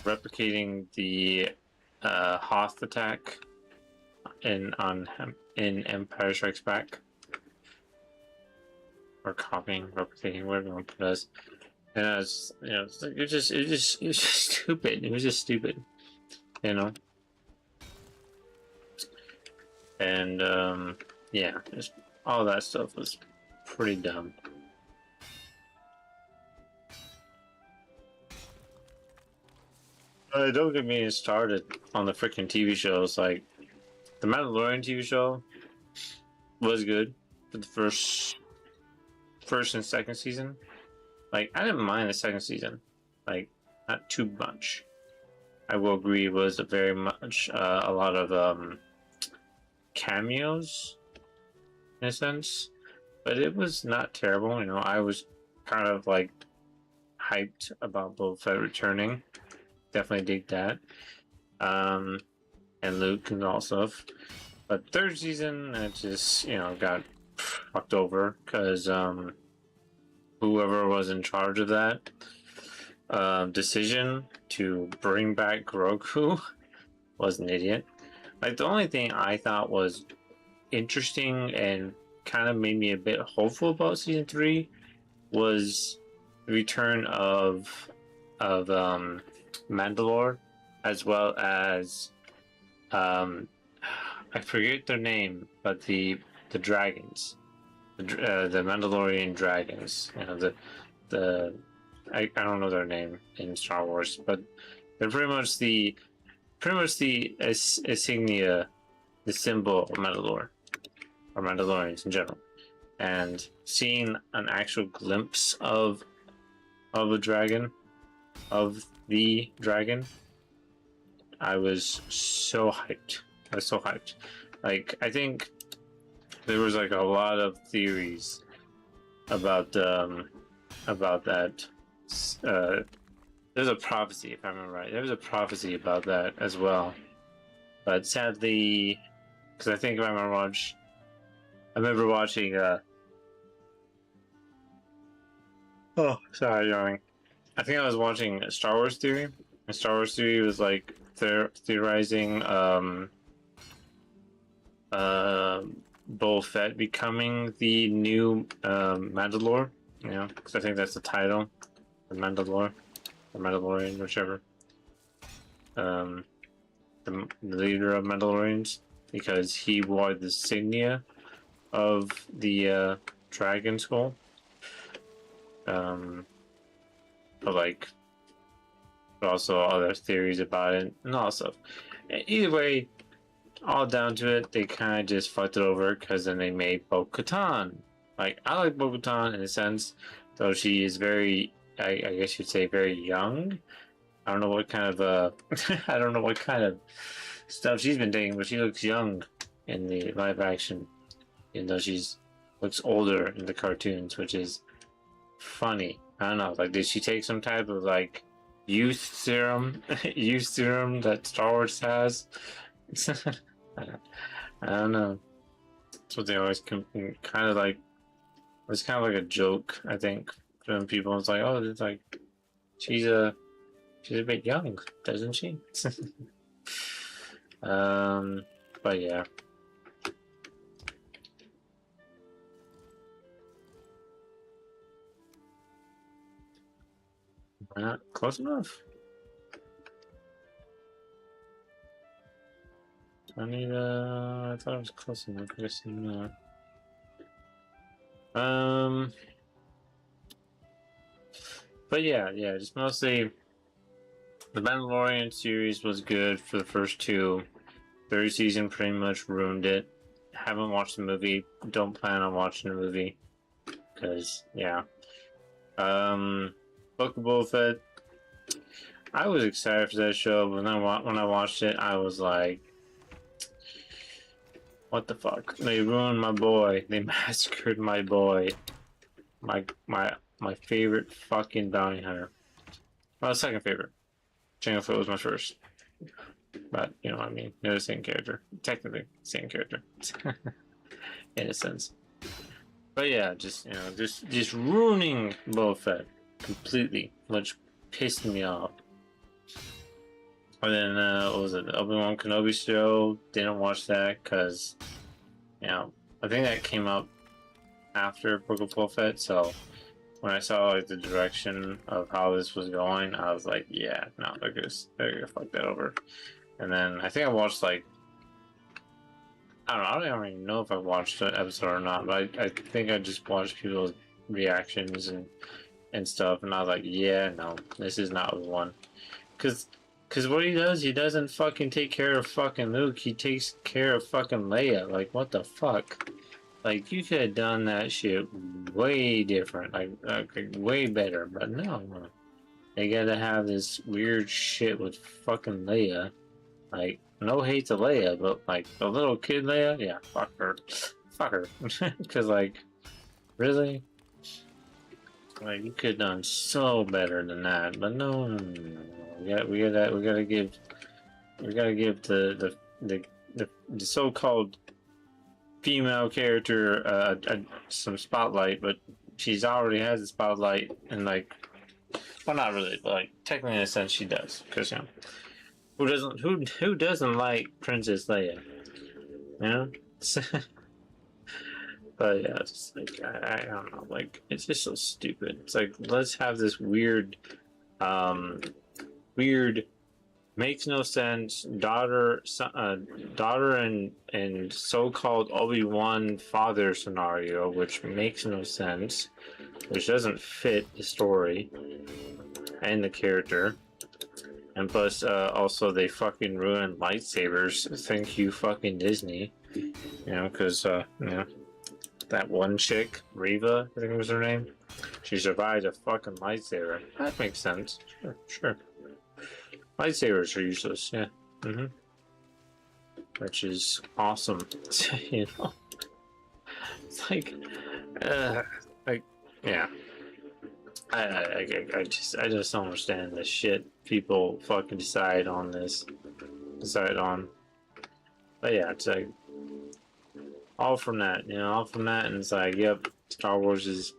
replicating the Hoth attack in Empire Strikes Back, or copying, replicating, whatever you want to put it as. And it was just stupid. It was just stupid, And yeah, just all that stuff was pretty dumb. Don't get me started on the freaking TV shows. Like the Mandalorian TV show was good for the first and second season. Like I didn't mind the second season, like not too much. I will agree it was very much a lot of cameos in a sense, but it was not terrible. I was kind of like hyped about Boba Fett returning. Definitely dig that. And Luke and all stuff. But third season, it just got fucked over because whoever was in charge of that decision to bring back Grogu was an idiot. Like the only thing I thought was interesting and kind of made me a bit hopeful about season 3 was the return of Mandalore, as well as I forget their name, but the dragons, the Mandalorian dragons. I don't know their name in Star Wars, but they're pretty much the insignia, the symbol of Mandalore, or Mandalorians in general. And seeing an actual glimpse of the dragon, I was so hyped. Like I think there was like a lot of theories about that. There's a prophecy, if I remember right. There was a prophecy about that as well, but sadly, because I think I remember watching. Oh, sorry, yawning. I think I was watching Star Wars Theory. And Star Wars Theory was like theorizing Boba Fett becoming the new Mandalore. You know, because I think that's the title, the Mandalore, or Mandalorian, whichever. The leader of Mandalorians, because he wore the insignia of the dragon skull. But like, but also other theories about it and all stuff. Either way, all down to it, they kind of just fucked it over because then they made Bo-Katan. Like, I like Bo-Katan in a sense, though she is very, I guess you'd say, very young. I don't know what kind of I don't know what kind of stuff she's been taking, but she looks young in the live action, even though she's looks older in the cartoons, which is funny. I don't know. Like, did she take some type of like youth serum, youth serum that Star Wars has? I don't know. That's what they always kind of like. It's kind of like a joke, I think, from people. It's like, oh, it's like she's a bit young, doesn't she? But yeah. Not close enough. I need I thought it was close enough. I guess not. But yeah, just mostly the Mandalorian series was good for the first two. Third season pretty much ruined it. Haven't watched the movie. Don't plan on watching the movie. Because, yeah. Book of Boba Fett. I was excited for that show, but when I watched it, I was like, what the fuck? They ruined my boy. They massacred my boy. My favorite fucking bounty hunter. Well, second favorite. Jango Fett was my first. But, you know what I mean? They're the same character. Technically, same character. In a sense. But yeah, just, you know, just ruining Boba Fett completely, which pissed me off. And then, what was it? The Obi-Wan Kenobi show. Didn't watch that because, you know, I think that came up after Book of Boba Fett, so when I saw like the direction of how this was going, I was like, yeah, no, they're gonna fuck that over. And then I think I watched like, I don't even know if I watched an episode or not, but I think I just watched people's reactions and stuff, and I was like, yeah, no, this is not the one. Cause what he does, he doesn't fucking take care of fucking Luke, he takes care of fucking Leia. Like, what the fuck? Like, you could have done that shit way different, like way better, but no. They gotta have this weird shit with fucking Leia. Like, no hate to Leia, but like, the little kid Leia, yeah, fuck her. Fuck her. Cause like, really? Like, you could have done so better than that, but no. We gotta give the so-called female character some spotlight, but she's already has a spotlight, and like, well, not really, but like technically in a sense she does, because you know, who doesn't like Princess Leia, you know? But yeah, it's just like I don't know, like it's just so stupid. It's like, let's have this weird makes no sense daughter and so-called Obi-Wan father scenario, which makes no sense, which doesn't fit the story and the character. And plus, also they fucking ruined lightsabers. Thank you, fucking Disney. You know, because you know, that one chick, Reva, I think was her name, she survived a fucking lightsaber. That makes sense. Sure. Lightsabers are useless, yeah. Which is awesome. You know? It's like, yeah. I just don't understand the shit people fucking decide on. But yeah, it's like, all from that, you know, and it's like, yep, Star Wars is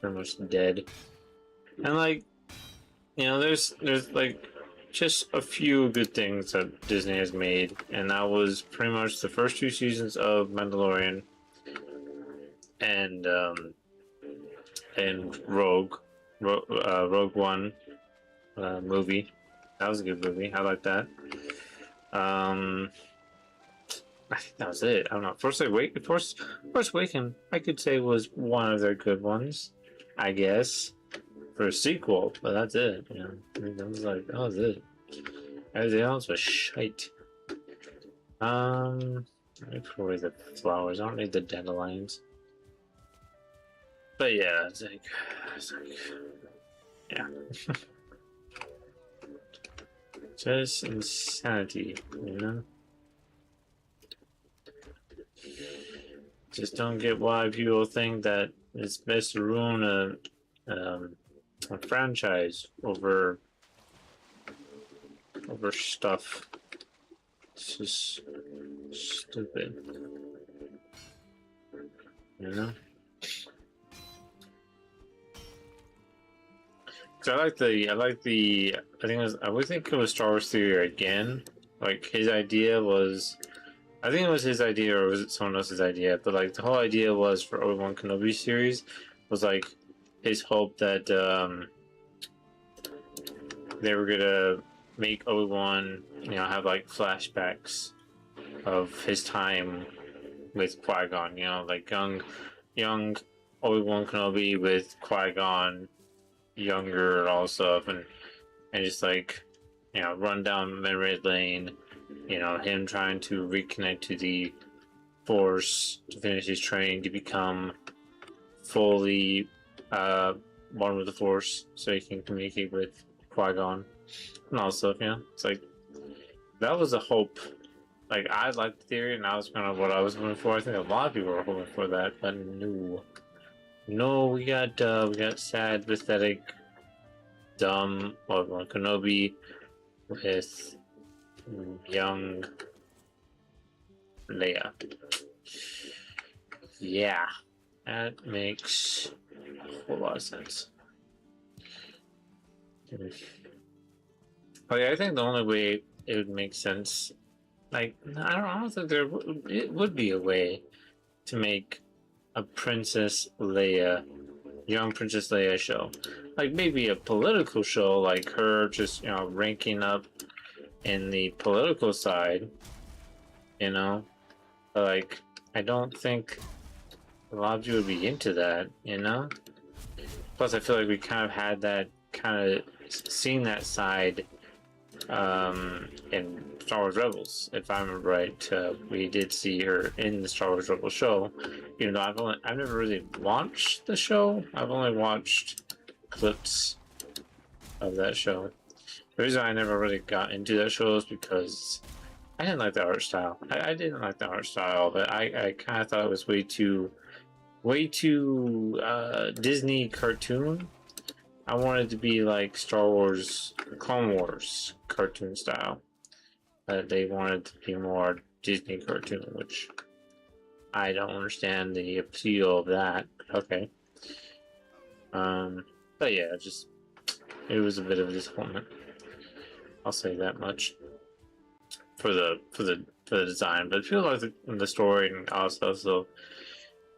pretty much dead. And like, you know, there's like just a few good things that Disney has made, and that was pretty much the first two seasons of Mandalorian, and Rogue One movie. That was a good movie. I like that. I think that was it. I don't know. Force Awakens, I could say was one of their good ones, I guess, for a sequel. But that's it. You know, I mean, that was like that was it. Everything else was shite. Let me put away the flowers. I don't need the dandelions. But yeah, it's like yeah. Just insanity, you know? Just don't get why people think that it's best to ruin a franchise over stuff. It's just stupid, you know? Cause I would think it was Star Wars Theory again. Like his idea was, I think it was his idea or was it someone else's idea? But like the whole idea was for Obi-Wan Kenobi series was like his hope that they were gonna make Obi-Wan, you know, have like flashbacks of his time with Qui-Gon, you know, like young Obi-Wan Kenobi with Qui-Gon younger and all stuff, and just like, you know, run down memory lane, you know, him trying to reconnect to the Force to finish his training to become fully one with the Force, so he can communicate with Qui-Gon and all stuff. You know, it's like that was a hope. Like I liked the theory, and that was kind of what I was hoping for. I think a lot of people were hoping for that, but no, we got sad, pathetic, dumb Obi-Wan Kenobi with young Leia. Yeah, that makes a whole lot of sense. Oh yeah, I think the only way it would make sense, like I don't think it would be a way to make a young Princess Leia show, like maybe a political show, like her just, you know, ranking up in the political side, you know, but like I don't think a lot of you would be into that, you know. Plus, I feel like we kind of had that kind of seen that side in Star Wars Rebels, if I remember right. We did see her in the Star Wars Rebels show, even though I've never really watched the show. I've only watched clips of that show. The reason I never really got into that show is because I didn't like the art style. I didn't like the art style, but I kind of thought it was way too Disney cartoon. I wanted to be like Star Wars, Clone Wars cartoon style. They wanted to be more Disney cartoon, which I don't understand the appeal of that. Okay. But yeah, it was a bit of a disappointment. I'll say that much for the design, but it feels like the story and also, so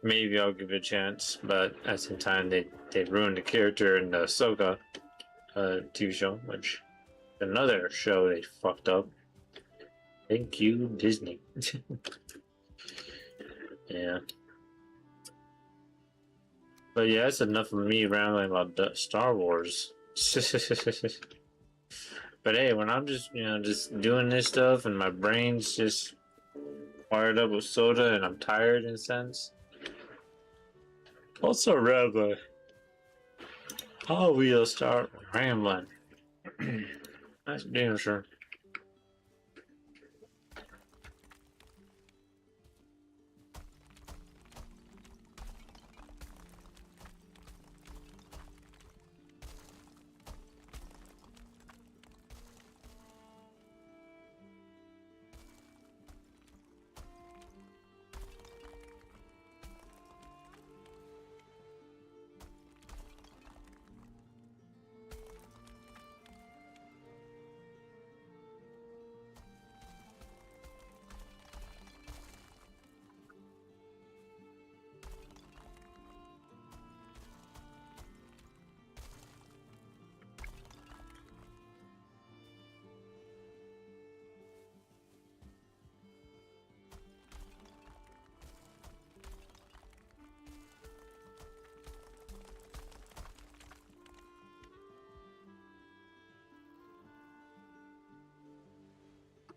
maybe I'll give it a chance. But at the same time, they ruined the character in the Ahsoka TV show, which another show they fucked up. Thank you, Disney. Yeah. But yeah, that's enough of me rambling about Star Wars. But hey, when I'm just, you know, just doing this stuff and my brain's just fired up with soda and I'm tired in a sense, also rambling. Oh, we'll start rambling. That's damn sure.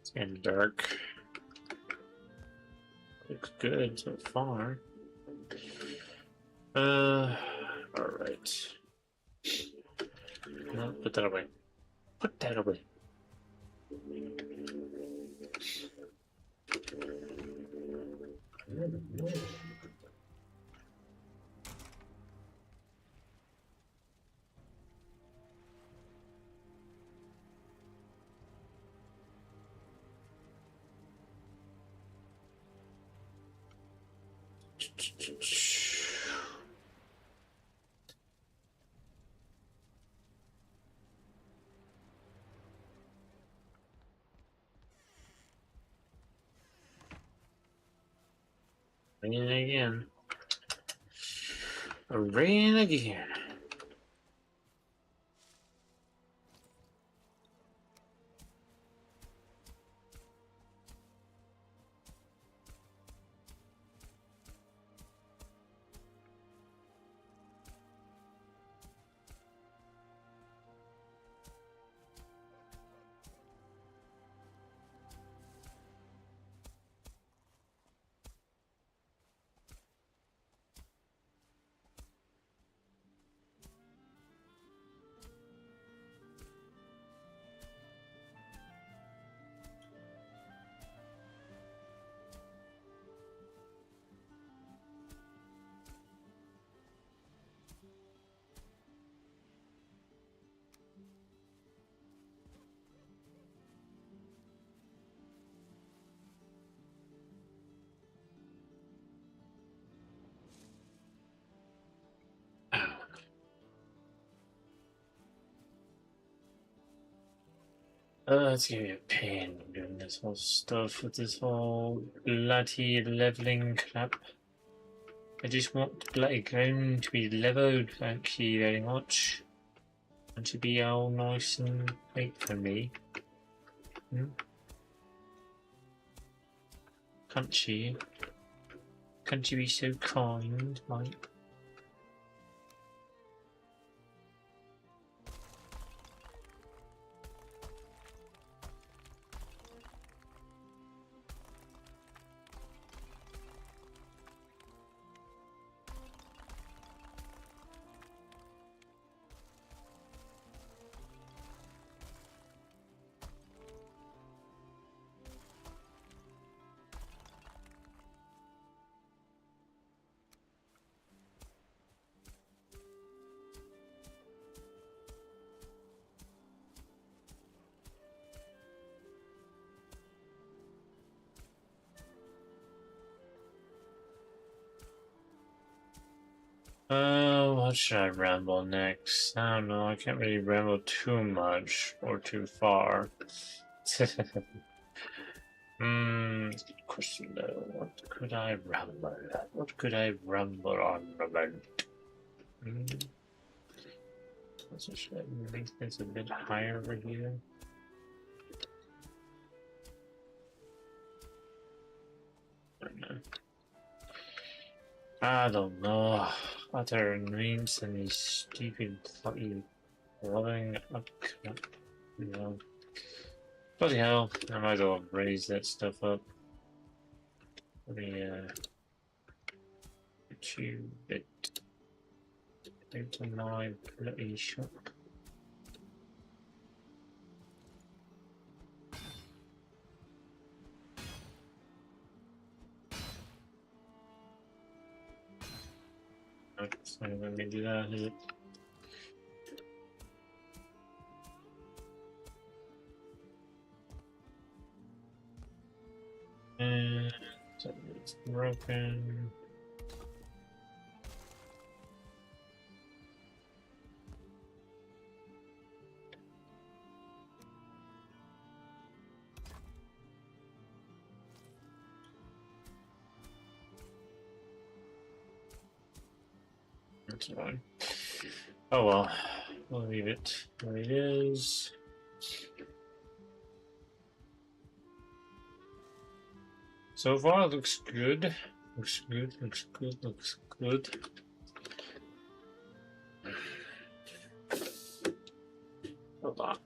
It's getting dark. Looks good so far. Alright. No, put that away. Put that away. Rain again. Rain again. It's gonna be a pain doing this whole stuff with this whole bloody leveling crap. I just want the bloody ground to be leveled, thank you very much. And to be all nice and right for me. Can't you? Can't you be so kind, Mike? What should I ramble next? I don't know, I can't really ramble too much or too far. Good question though. What could I ramble? What could I ramble on about? So should I make this a bit higher over here? I don't know. What are names and these stupid fucking loving up crap, you know. Bloody hell, I might as well raise that stuff up. Let me achieve it into my bloody shop. It's not let me do that, is it? And it's broken. That's fine. Oh well, we'll leave it where it is. So far, it looks good. Looks good, looks good, looks good. Hold on.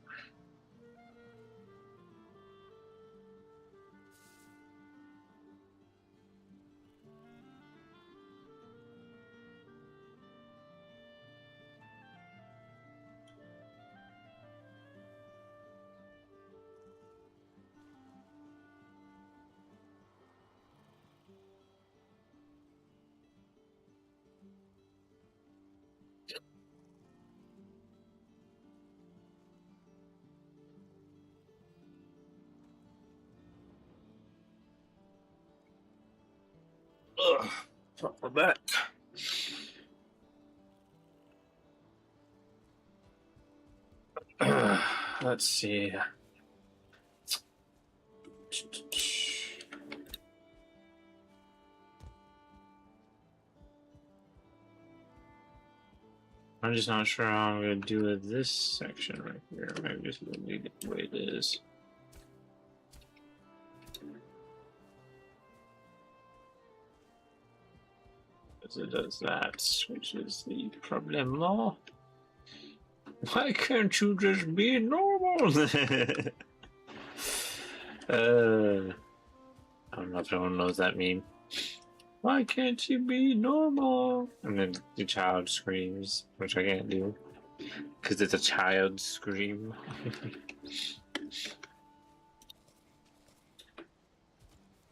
Ugh, fuck my back. Let's see. I'm just not sure how I'm going to do with this section right here. Maybe just leave it the way it is. As it does that, which is the problem law. Why can't you just be normal? I don't know if anyone knows that meme. Why can't you be normal? And then the child screams, which I can't do. Because it's a child scream.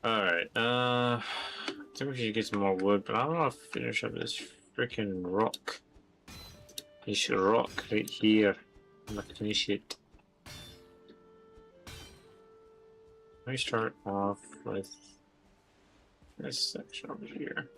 Alright, I think we should get some more wood, but I want to finish up this freaking rock. This rock right here. I'm gonna finish it. Let me start off with this section over here.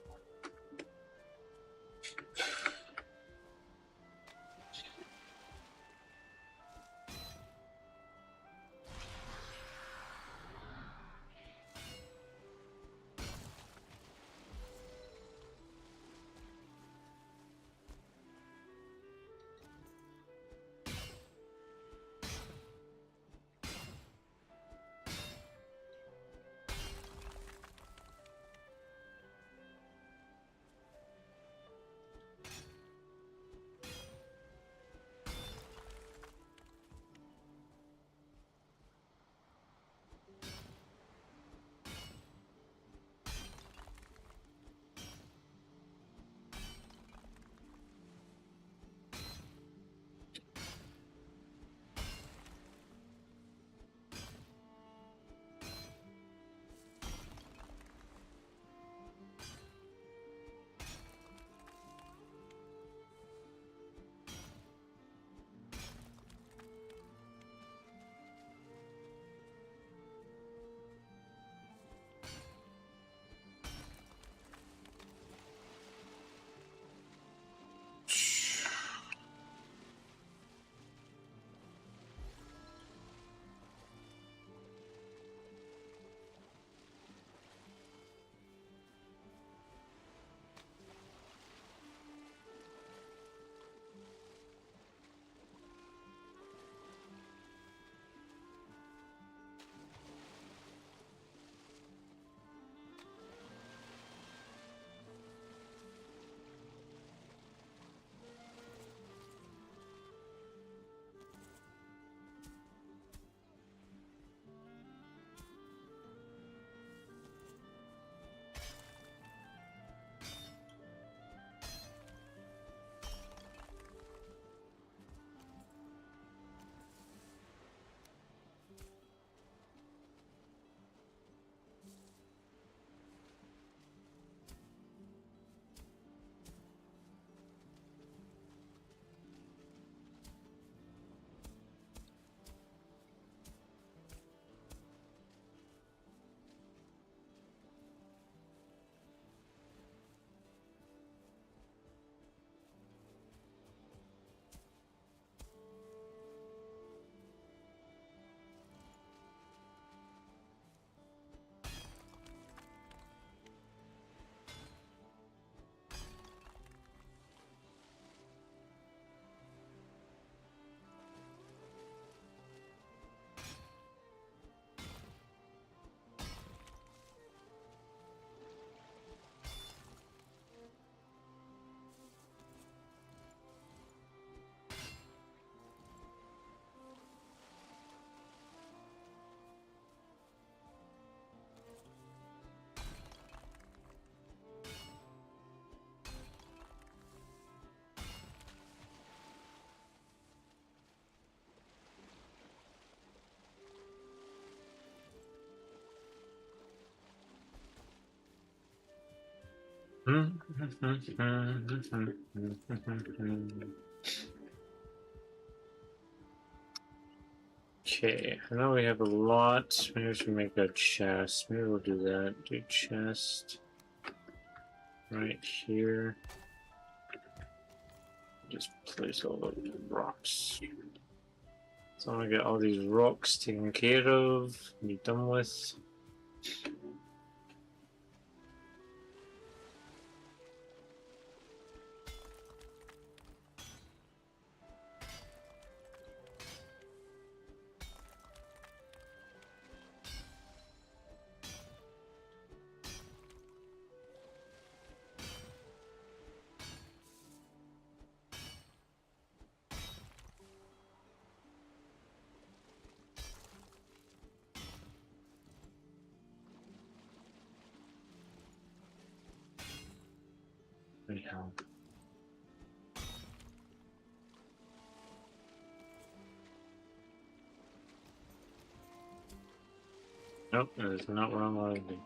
Okay, I know we have a lot. Maybe we should make a chest. Maybe we'll do that. Do chest. right here. Just place all of the rocks. So I'm gonna get all these rocks taken care of, be done with. Anyhow. Nope, that is not what I want to do.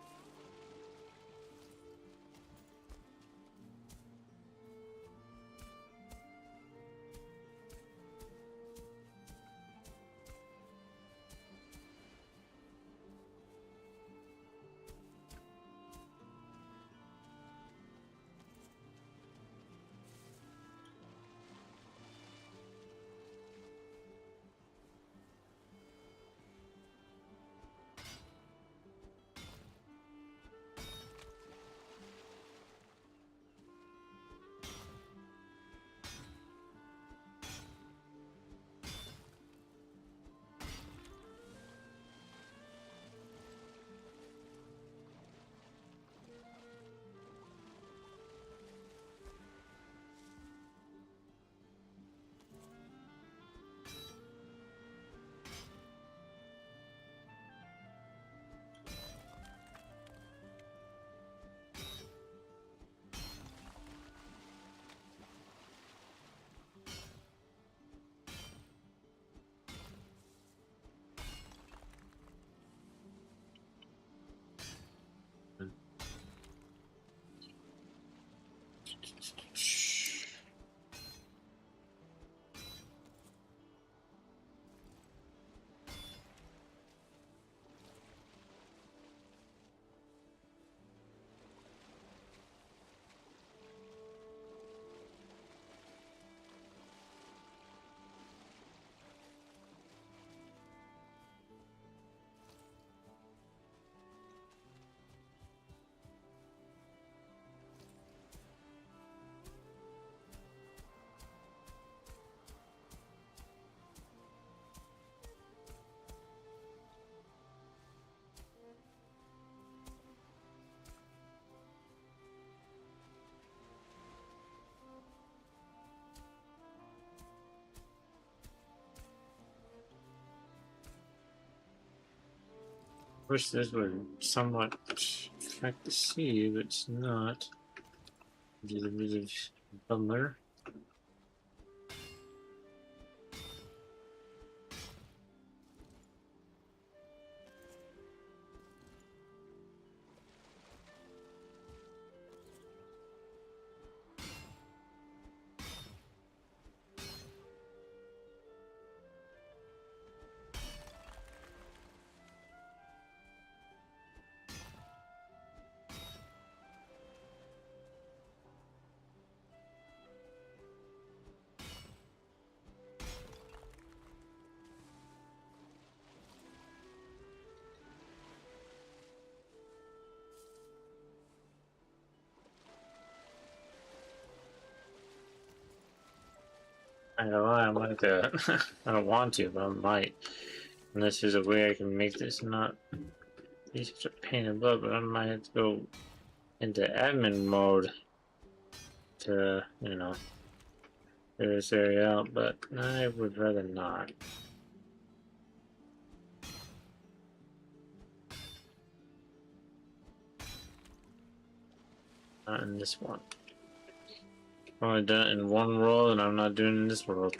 Wish this would somewhat affect the sea, but it's not. Which is a bit of a bummer. I don't know, I might I don't want to, but I might. Unless there's a way I can make this not be such a pain in the butt, but I might have to go into admin mode to, you know, figure this area out, but I would rather not. Not in this one. I've only done it in one world, and I'm not doing it in this world.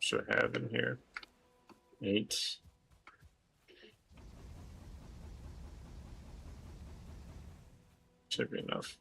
should I have in here? 8. Should be enough.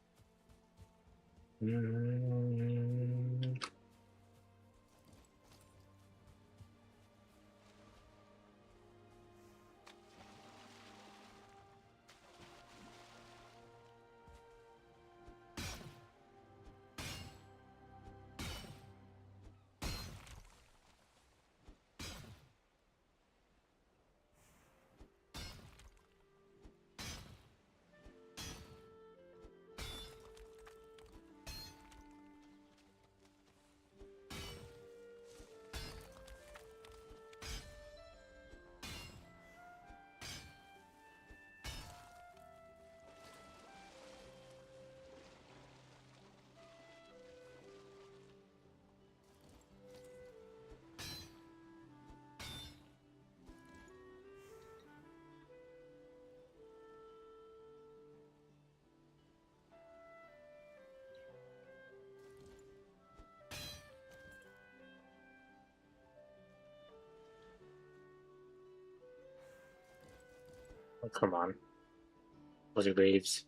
Oh, come on. Bloody waves.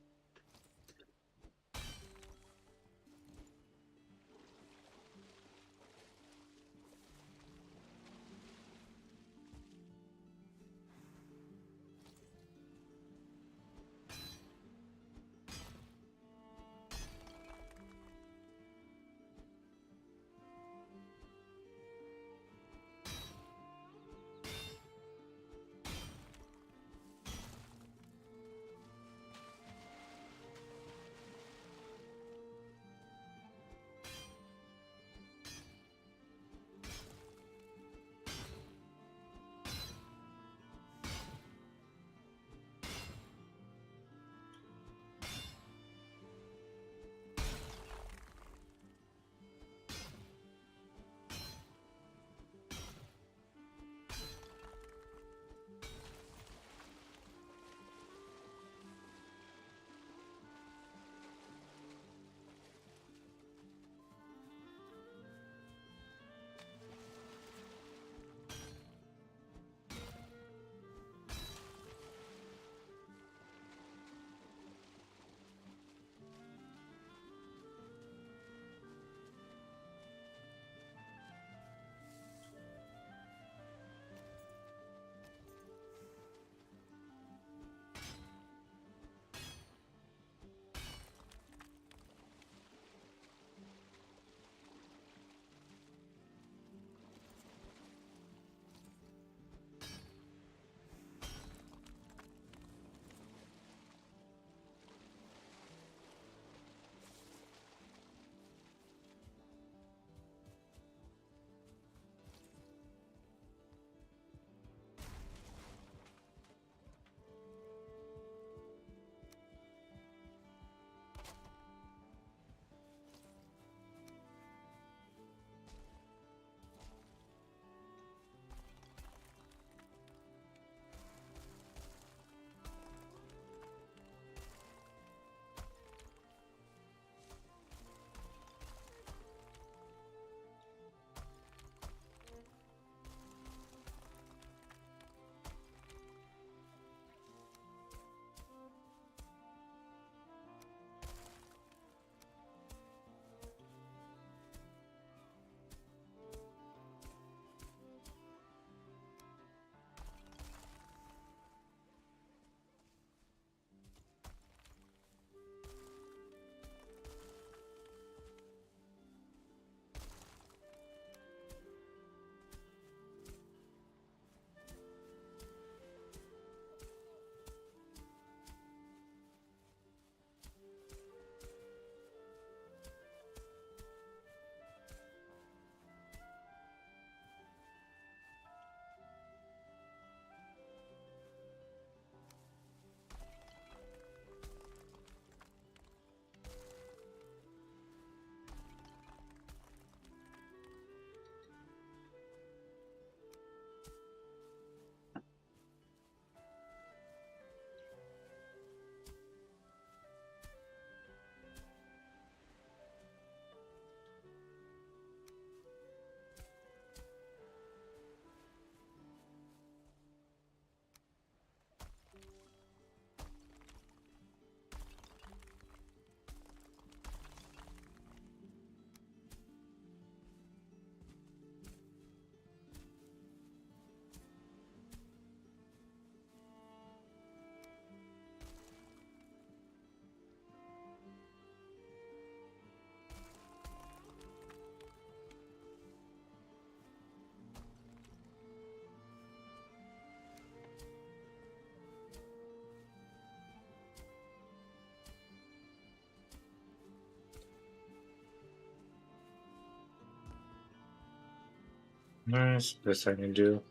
That's the best I can do.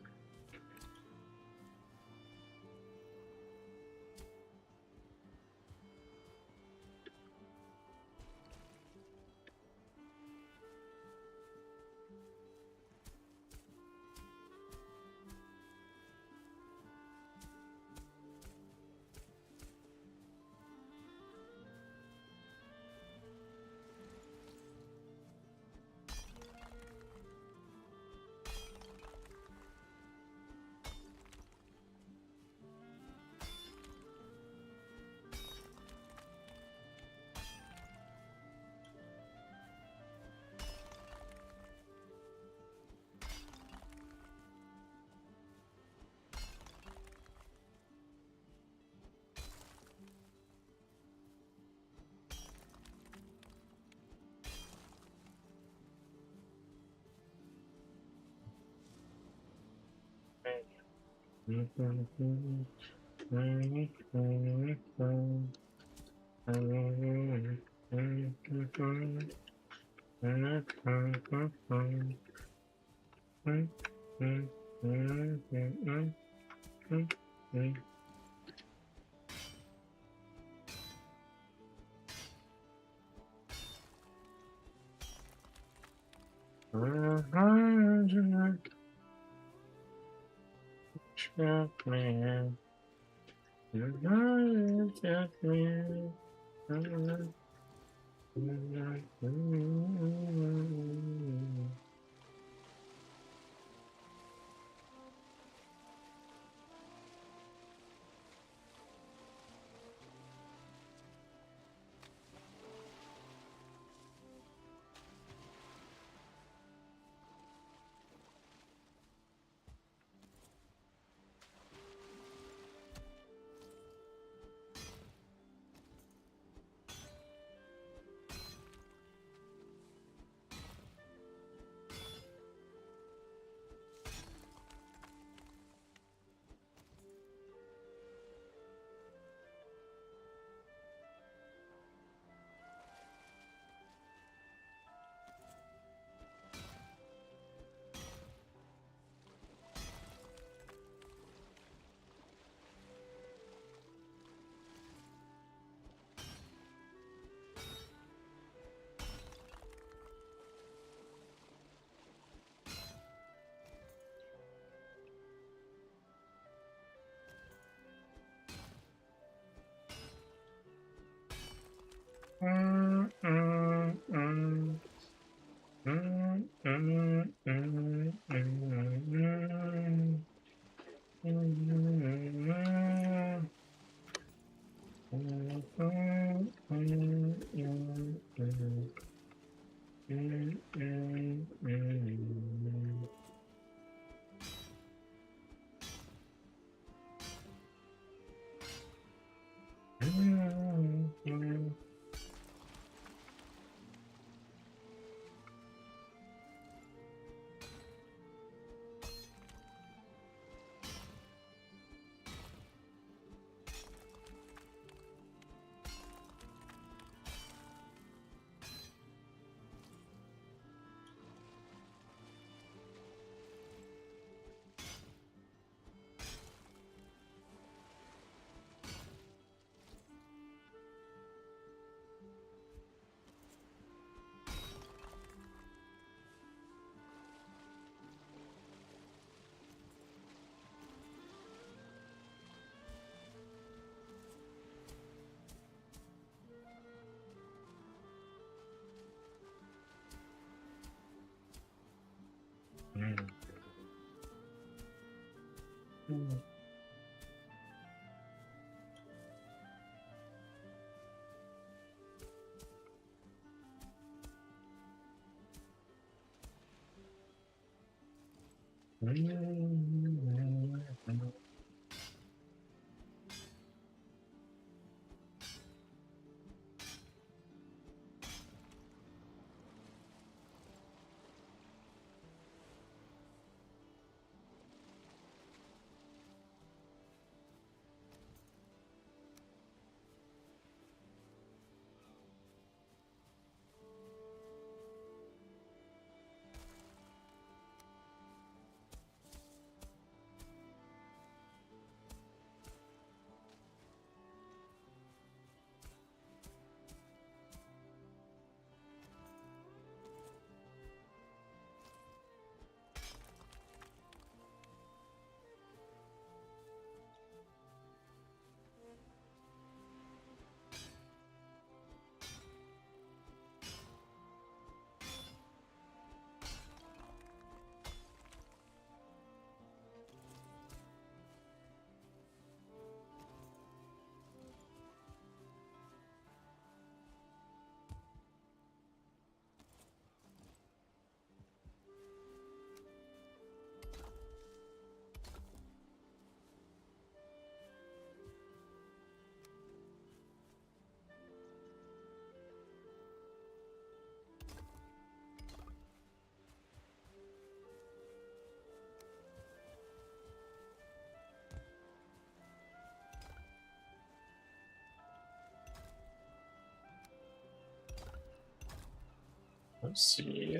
Let's see.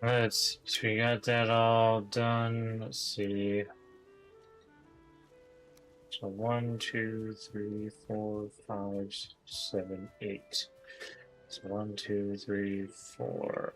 Let's see. We got that all done. Let's see. So 1, 2, 3, 4, 5, 6, 7, 8. So 1, 2, 3, 4.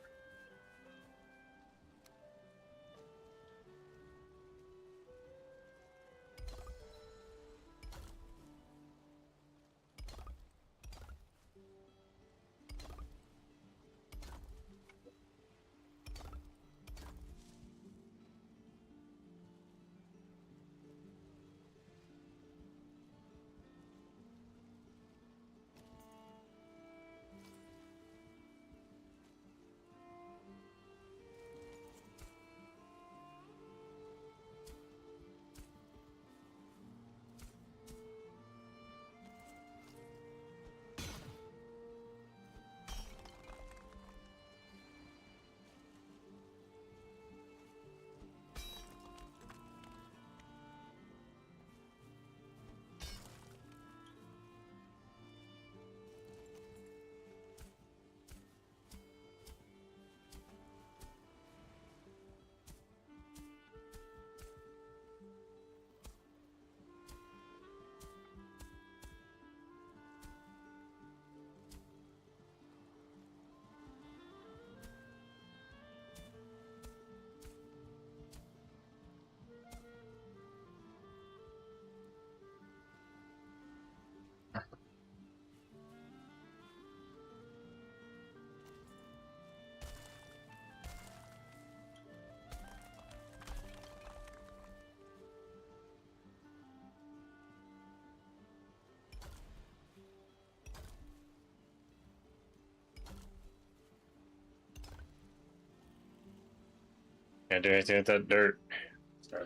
Can't do anything with that dirt. Sorry.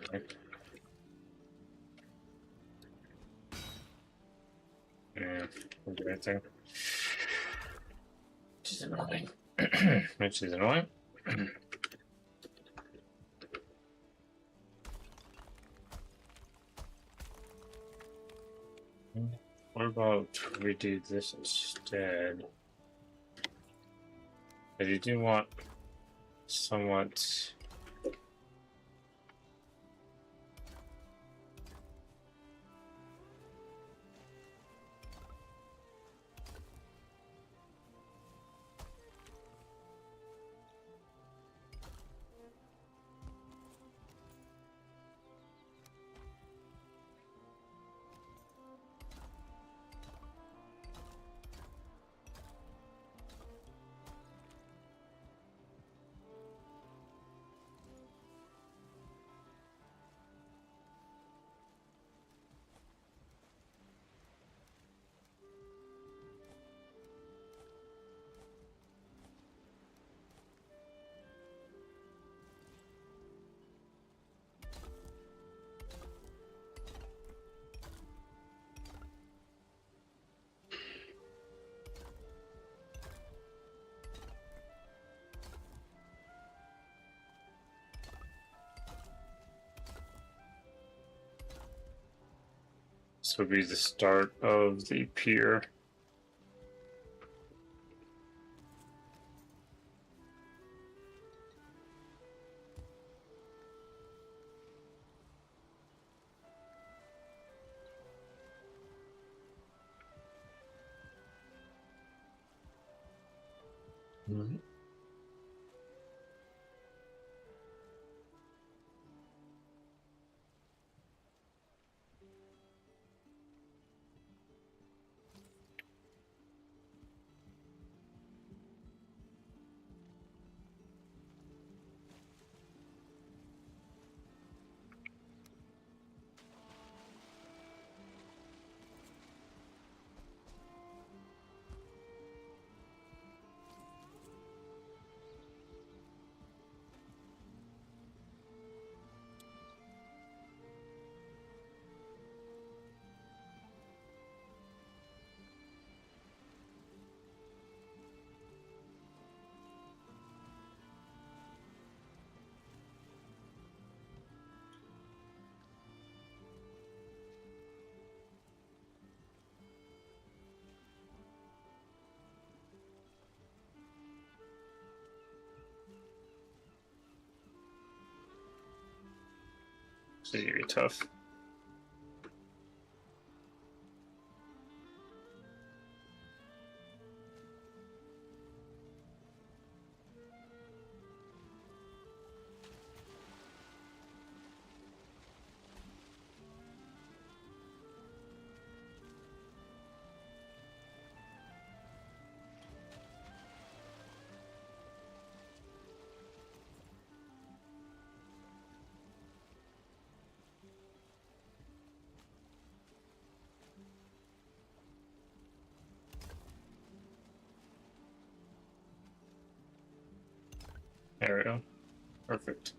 Yeah, can't do anything. Which is annoying. Which is annoying. What about we do this instead? But you do want somewhat. This will be the start of the pier. Mm-hmm. So you're gonna be tough. There we go. Perfect.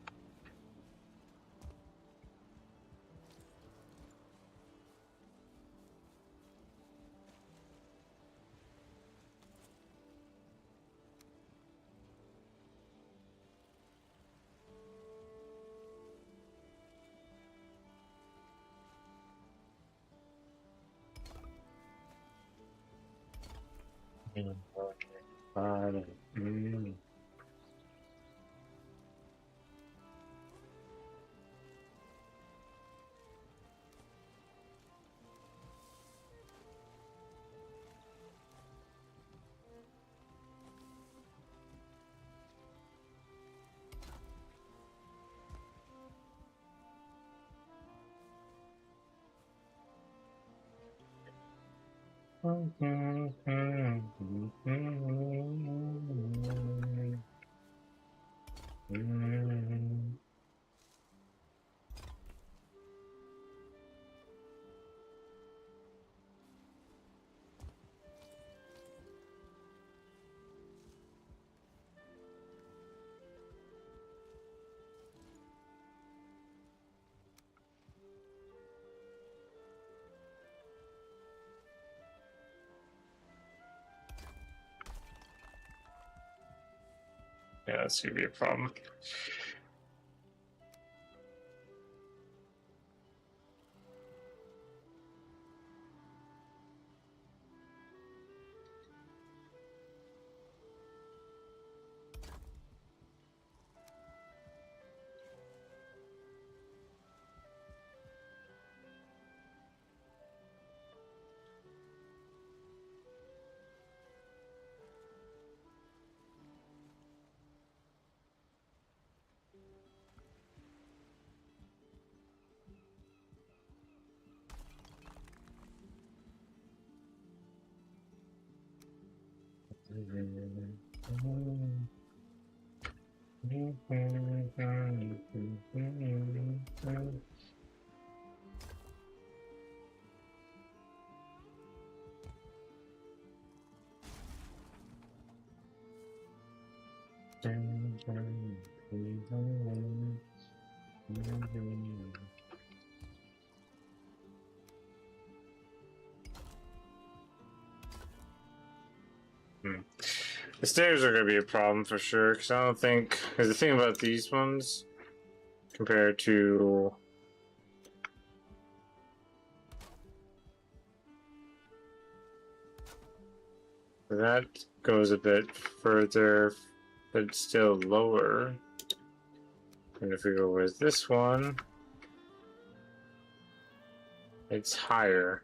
Mm. Yeah, that's gonna be a problem. The stairs are going to be a problem for sure, because I don't think... Because the thing about these ones, compared to... That goes a bit further, but still lower. And if we go with this one, it's higher.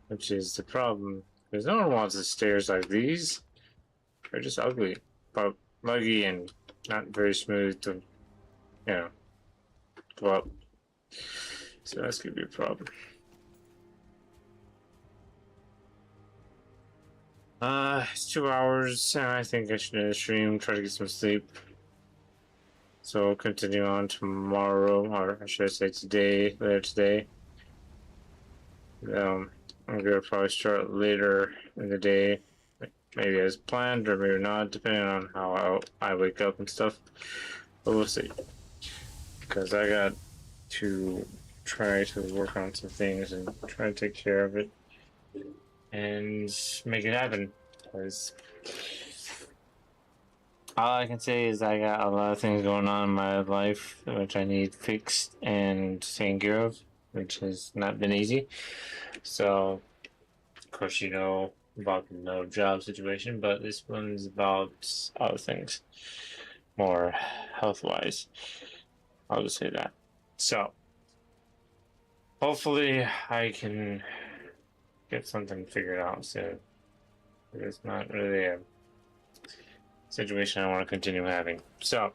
Which is the problem, because no one wants the stairs like these. They're just ugly, but muggy and not very smooth to, you know, go up. So that's gonna be a problem. It's 2 hours, and I think I should end the stream, try to get some sleep. So we'll continue on tomorrow, or should I say today, later today. I'm gonna probably start later in the day, maybe as planned, or maybe not, depending on how I wake up and stuff. But we'll see. Because I got to try to work on some things and try to take care of it and make it happen. Because all I can say is I got a lot of things going on in my life which I need fixed and taken care of, which has not been easy. So, of course, you know about the no job situation, but this one's about other things. more health-wise. I'll just say that. So, hopefully I can get something figured out soon. It's not really a situation I want to continue having. So,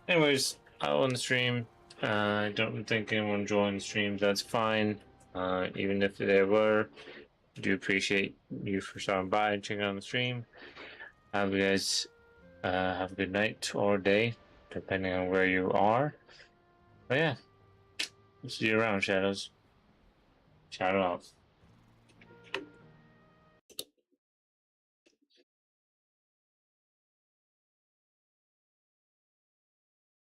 anyways, I'll end the stream. I don't think anyone joined the stream. That's fine. Even if there were, I do appreciate you for stopping by and checking out the stream. Have you guys have a good night or day, depending on where you are. But yeah, see you around, Shadows. Shout out.